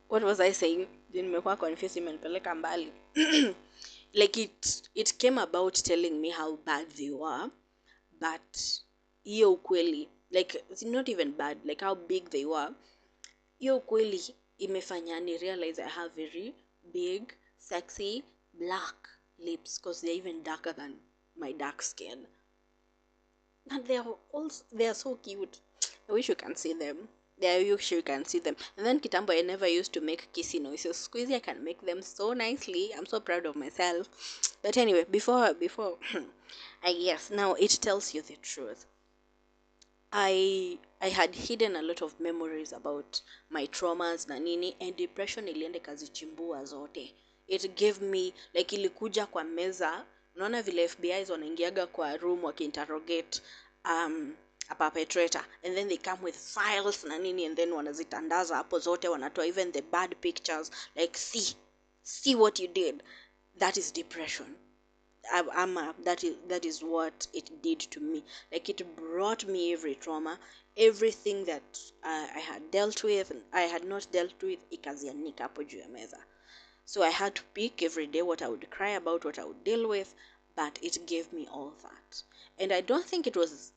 [SPEAKER 1] what was I saying? Nimekuwa confused, imenipeleka mbali. Like it came about telling me how bad they were, but hiyo ukweli, like it's not even bad, like how big they were, hiyo ukweli imefanya ni realize I have very big, sexy, black lips because they're even darker than my dark skin. And they are so cute. I wish you can see them. I wish you can see them. And then kitambo, I never used to make kissy noises. Squeezy, I can make them so nicely. I'm so proud of myself. But anyway, before I guess now it tells you the truth. I had hidden a lot of memories about my traumas na nini, and depression iliende kazichimbua zote. It gave me like ilikuja kwa meza. Unaona vile FBIs wanaingiaga kwa room wakiinterrogate a perpetrator, and then they come with files na nini, and then wanazitandaza hapo zote, wanatoa even the bad pictures, like see what you did. That is depression. That is what it did to me. Like it brought me every trauma, everything that I had dealt with and I had not dealt with, ikazianika hapo juu ya meza. So I had to pick every day what I would cry about, what I would deal with, but it gave me all that. And I don't think it was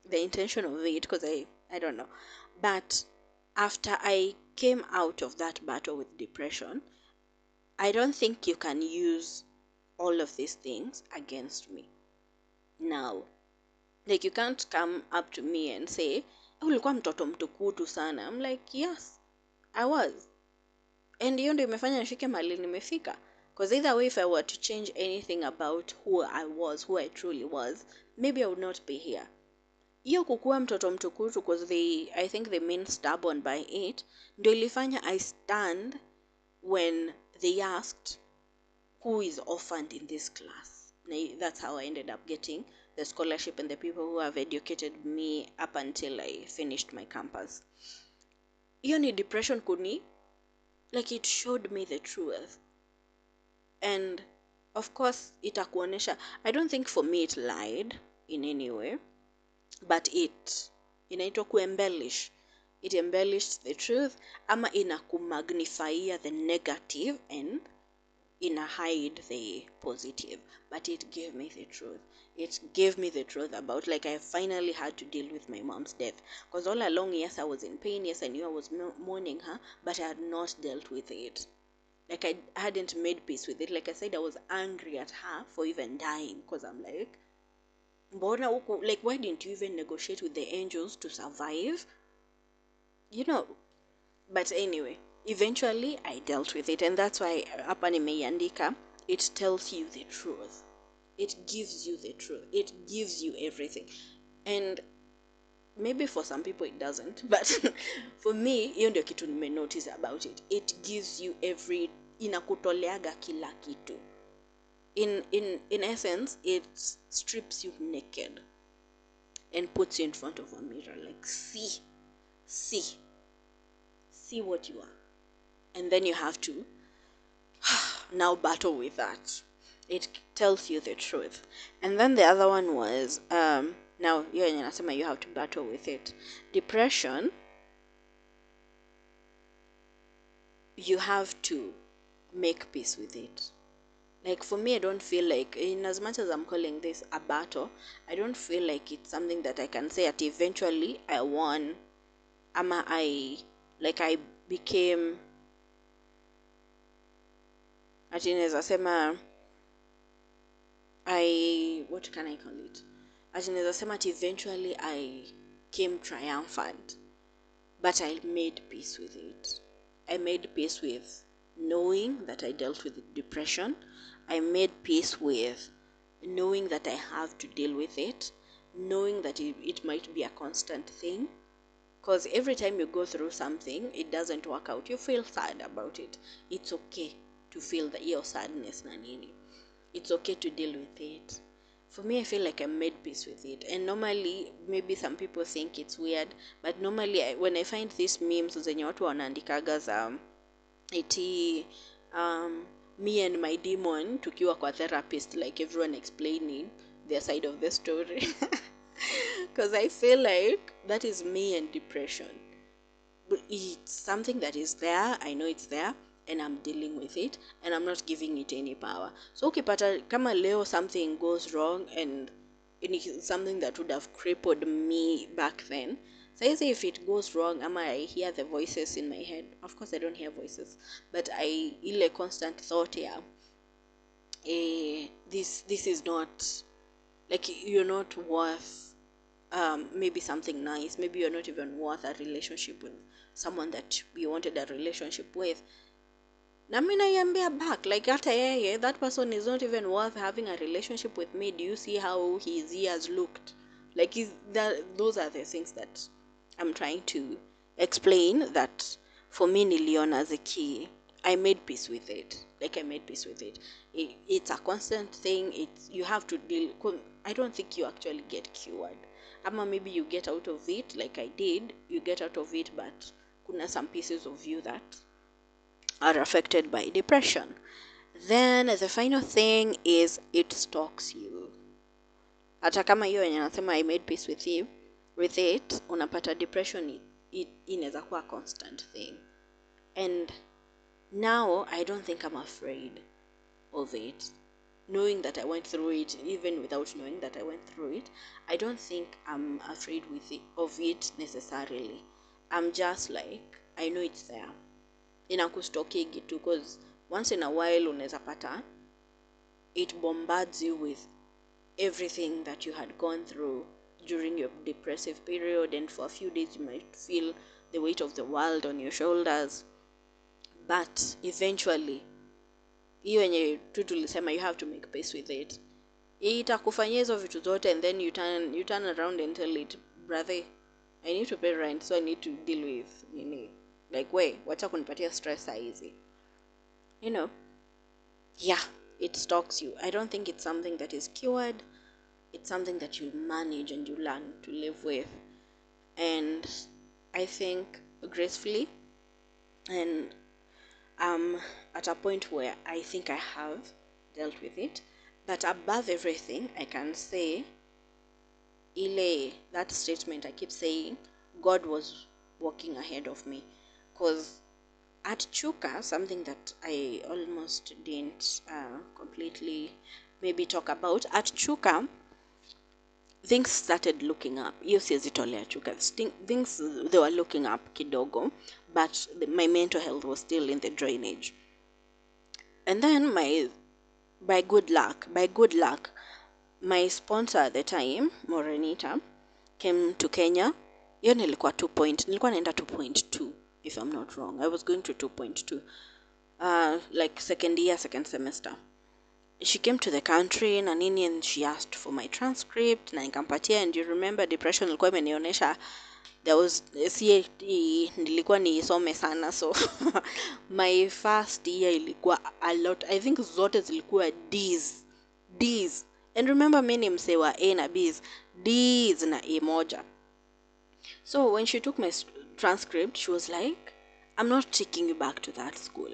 [SPEAKER 1] the intention of it, because I don't know. But after I came out of that battle with depression, I don't think you can use all of these things against me now. Like you can't come up to me and say, ulikuwa mtoto mtukutu sana. I'm like, yes, I was. And hiyo ndio imefanya nifike mahali nimefika. Because either way, if I were to change anything about who I was, who I truly was, maybe I would not be here. Hiyo kukuwa mtoto mtukutu, because I think they mean stubborn by it, ndio ilifanya I stand when they asked who is orphaned in this class. That's how I ended up getting the scholarship and the people who have educated me up until I finished my campus. Hiyo ni depression kuni, like it showed me the truth. And of course itakuonesha, I don't think for me it lied in any way, but inaitwa kuembellish. It embellished the truth, ama inakumagnifyia the negative and hide the positive. But it gave me the truth. It gave me the truth about, like, I finally had to deal with my mom's death, because all along, yes, I was in pain, yes, I knew I was mourning her, but I had not dealt with it. Like, I hadn't made peace with it. Like I said, I was angry at her for even dying, because I'm like, mbona huku, like, why didn't you even negotiate with the angels to survive? You know. But anyway, eventually I dealt with it, and that's why hapa nimeiandika, it tells you the truth. It gives you the truth. It gives you everything. And maybe for some people it doesn't, but for me hiyo ndio kitu nimenotice about it. It gives you inakutoleaga kila kitu. In essence, it strips you naked and puts you in front of a mirror, like, see what you are, and then you have to now battle with that. It tells you the truth. And then the other one was now you have to battle with it. Depression, you have to make peace with it. Like, for me, I don't feel like, in as much as I'm calling this a battle, I don't feel like it's something that I can say that eventually I won. I became, ati naweza sema, what can I call it? Ati naweza sema ati eventually I came triumphant, but I made peace with it. I made peace with knowing that I dealt with depression. I made peace with knowing that I have to deal with it, knowing that it might be a constant thing. Because every time you go through something, it doesn't work out, you feel sad about it. It's okay to feel your sadness na nini. It's okay to deal with it. For me, I feel like I made peace with it. And normally, maybe some people think it's weird, but normally when I find these memes zenye watu wanaandikaga za iti me and my demon tukiwa kwa therapist, like everyone explaining their side of the story. Because I feel like that is me and depression. It's something that is there. I know it's there, and I'm dealing with it, and I'm not giving it any power. So ukipata kama leo something goes wrong, and it's something that would have crippled me back then. So I say if it goes wrong, I hear the voices in my head. Of course I don't hear voices, but I ile constant thought, yeah, this is not, like, you're not worth maybe something nice. Maybe you're not even worth a relationship with someone that you wanted a relationship with. Na mimi naiambia back, like, hata yeye, that person is not even worth having a relationship with me. Do you see how his ears looked? Like, those are the things that I'm trying to explain, that for me niliona as a key. I made peace with it. Like, I made peace with it. It's a constant thing. You have to deal. I don't think you actually get cured. Maybe you get out of it, like I did. You get out of it, but kuna some pieces of you that are affected by depression. Then the final thing is it stalks you. Hata kama hiyo yenye nasema I made peace with it, unapata depression inaweza kuwa a constant thing. And now I don't think I'm afraid of it. Knowing that I went through it, even without knowing that I went through it, I don't think I'm afraid of it necessarily. I'm just like, I know it's there. Inakustokigi tu, because once in a while unaweza pata it bombards you with everything that you had gone through during your depressive period, and for a few days you might feel the weight of the world on your shoulders, but eventually hiyo yenye tu tulisema, you have to make peace with it. Itakufanyia hizo vitu zote, and then you turn around and tell it, brother, I need to pay rent, so I need to deal with like, wacha kunipatia stress easy. Yeah, it stalks you. I don't think it's something that is cured. It's something that you manage and you learn to live with. And I think gracefully, and at a point where I think I have dealt with it. But above everything, I can say, that statement I keep saying, God was walking ahead of me. Because at Chuka, something that I almost didn't completely maybe talk about, at Chuka, things started looking up. Hiyo siwezi tolea Chuka. Things, they were looking up kidogo, but my mental health was still in the drainage. And then by good luck, my sponsor at the time, Morenita, came to Kenya. Hiyo nilikuwa naenda 2.2. if I'm not wrong. I was going to 2.2, like second year, second semester. She came to the country na nini, and she asked for my transcript na nikampatia. And you remember depression ilikuwa imenionyesha there was CAT nilikuwa niisome sana, so my first year ilikuwa a lot. I think zote zilikuwa D's. And remember mimi ni msee wa A na B's, D's na A moja. So when she took my transcript, she was like, I'm not taking you back to that school.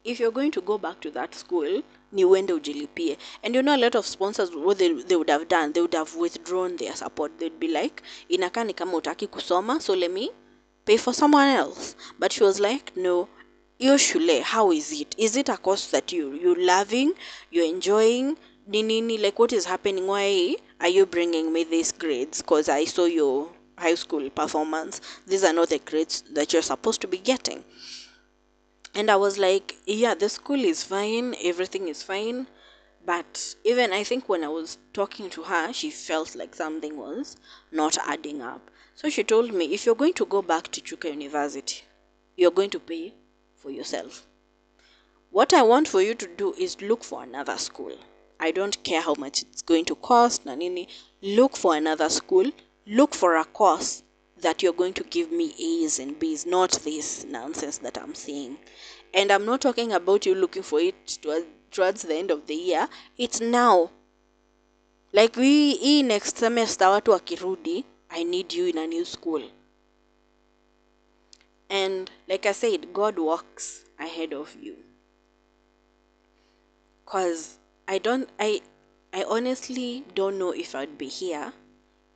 [SPEAKER 1] If you're going to go back to that school, ni uende ujilipie. And you know, a lot of sponsors, what they would have done, they would have withdrawn their support. They'd be like, inakaa ni kama utaki kusoma, so let me pay for someone else. But she was like, no, hiyo shule, how is it? Is it a course that you're loving, you're enjoying? Nini, like what is happening? Why are you bringing me these grades? Because I saw your high school performance. These are not the grades that you're supposed to be getting. And I was like, yeah, the school is fine, everything is fine. But even I think when I was talking to her, she felt like something was not adding up. So she told me, if you're going to go back to Chuka University, you're going to pay for yourself. What I want for you to do is look for another school. I don't care how much it's going to cost, nanini. Look for another school. Look for a course that you're going to give me A's and B's, not this nonsense that I'm seeing. And I'm not talking about you looking for it towards the end of the year. It's now. Like next semester watu wakirudi, I need you in a new school. And like I said, God walks ahead of you. Cause I honestly don't know if I'd be here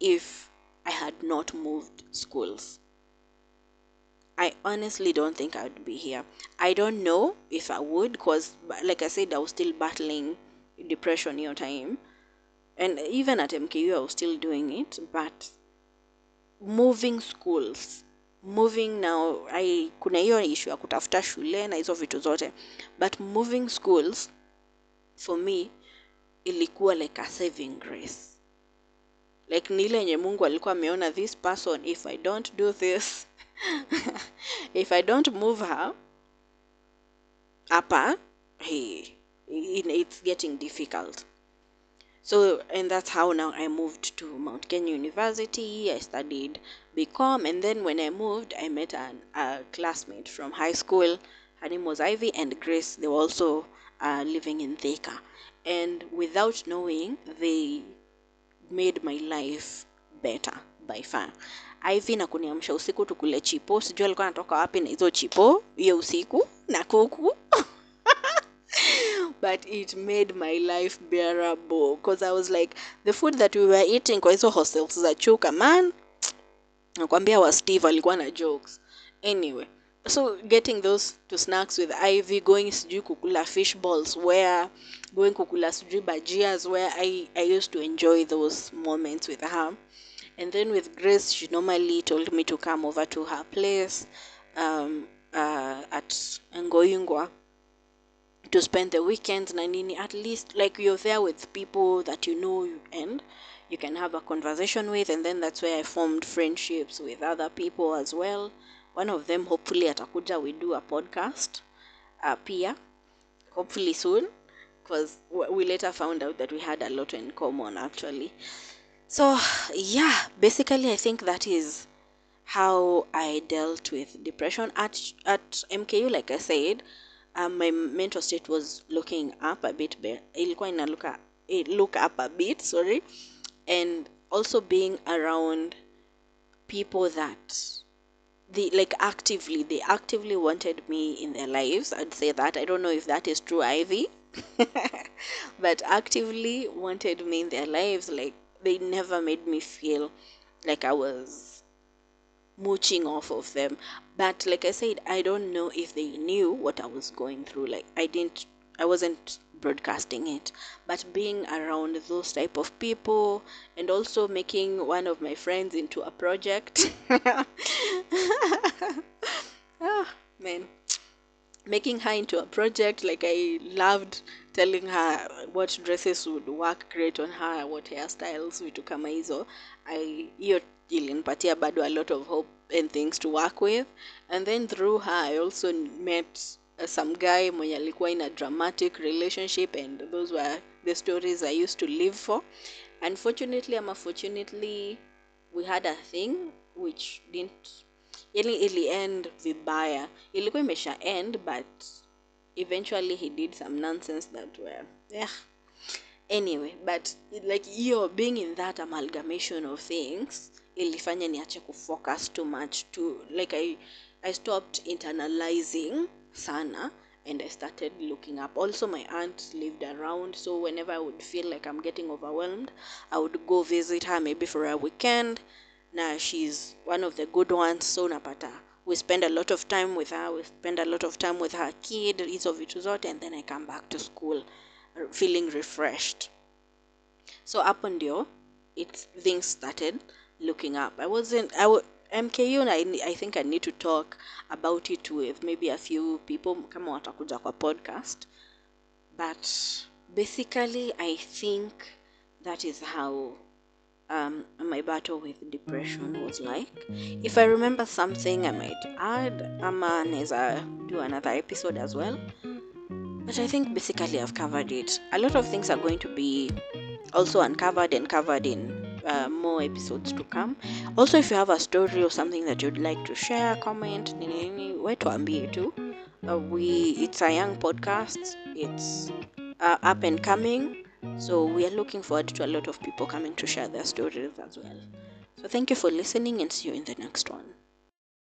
[SPEAKER 1] if I had not moved schools. I honestly don't think I'd be here. I don't know if I would, because like I said, I was still battling depression your time. And even at MKU, I was still doing it. But moving schools, moving now, kuna hiyo issue ya kutafuta shule na hizo vitu zote. But moving schools, for me, ilikuwa like a saving grace. Like nile nye Mungu alikuwa ameona this person, if I don't do this, if I don't move her hapa, hey, it's getting difficult. So, and that's how now I moved to Mount Kenya University. I studied BCom, and then when I moved, I met a classmate from high school. Her name was Ivy, and Grace. They were also living in Thika. And without knowing, they made my life better by far. Ivy na kuniamsha usiku tukule chipo. Sijui alikuwa anatoka wapi na hizo chipo hiyo usiku na kuku. But it made my life bearable, because I was like, the food that we were eating kwa hizo hostels za Chuka, man, nakwambia wa Steve alikuwa na jokes. Anyway, so getting those two snacks with Ivy, going sijui kukula fish balls, where going kukula sijui bajias, where I used to enjoy those moments with her. And then with Grace, she normally told me to come over to her place at Ngoyungwa to spend the weekends na nini. At least like you're there with people that you know and you can have a conversation with. And then that's where I formed friendships with other people as well. One of them, hopefully atakuja, we do a podcast pia, hopefully soon, because we later found out that we had a lot in common actually. So yeah, basically I think that is how I dealt with depression at MKU. Like I said, my mental state was looking up a bit. Ilikuwa ina look up a bit, sorry. And also being around people that they actively wanted me in their lives. I'd say that. I don't know if that is true, Ivy. But actively wanted me in their lives. Like they never made me feel like I was mooching off of them. But like I said, I don't know if they knew what I was going through. Like I wasn't broadcasting it, but being around those type of people, and also making one of my friends into a project. Ah, man, making her into a project. Like I loved telling her what dresses would work great on her, what hairstyles, vitu kama hizo. Hiyo ilinipatia bado a lot of hope and things to work with. And then through her, I also met some guy mwenye alikuwa in a dramatic relationship, and those were the stories I used to live for. Unfortunately, fortunately, we had a thing which didn't, ili end vibaya. Ilikuwa imesha end, but eventually he did some nonsense that were, yeah. Anyway, but like you're being in that amalgamation of things, ilifanya niache kufocus too much to, like I stopped internalizing sana, and I started looking up. Also, my aunt lived around, so whenever I would feel like I'm getting overwhelmed, I would go visit her maybe for a weekend. Now she's one of the good ones, so napata we spend a lot of time with her, we spend a lot of time with her kid, hizo vitu zote, and then I come back to school feeling refreshed. So hapo ndio things started looking up. MKU, and I think I need to talk about it with maybe a few people kama watakuja kwa podcast. But basically I think that is how my battle with depression was like. If I remember something I might add, ama neza do another episode as well. But I think basically I've covered it. A lot of things are going to be also uncovered and covered in more episodes to come. Also, if you have a story or something that you'd like to share, comment, where to ambie too. It's a young podcast. It's up and coming. So we are looking forward to a lot of people coming to share their stories as well. So thank you for listening, and see you in the next one.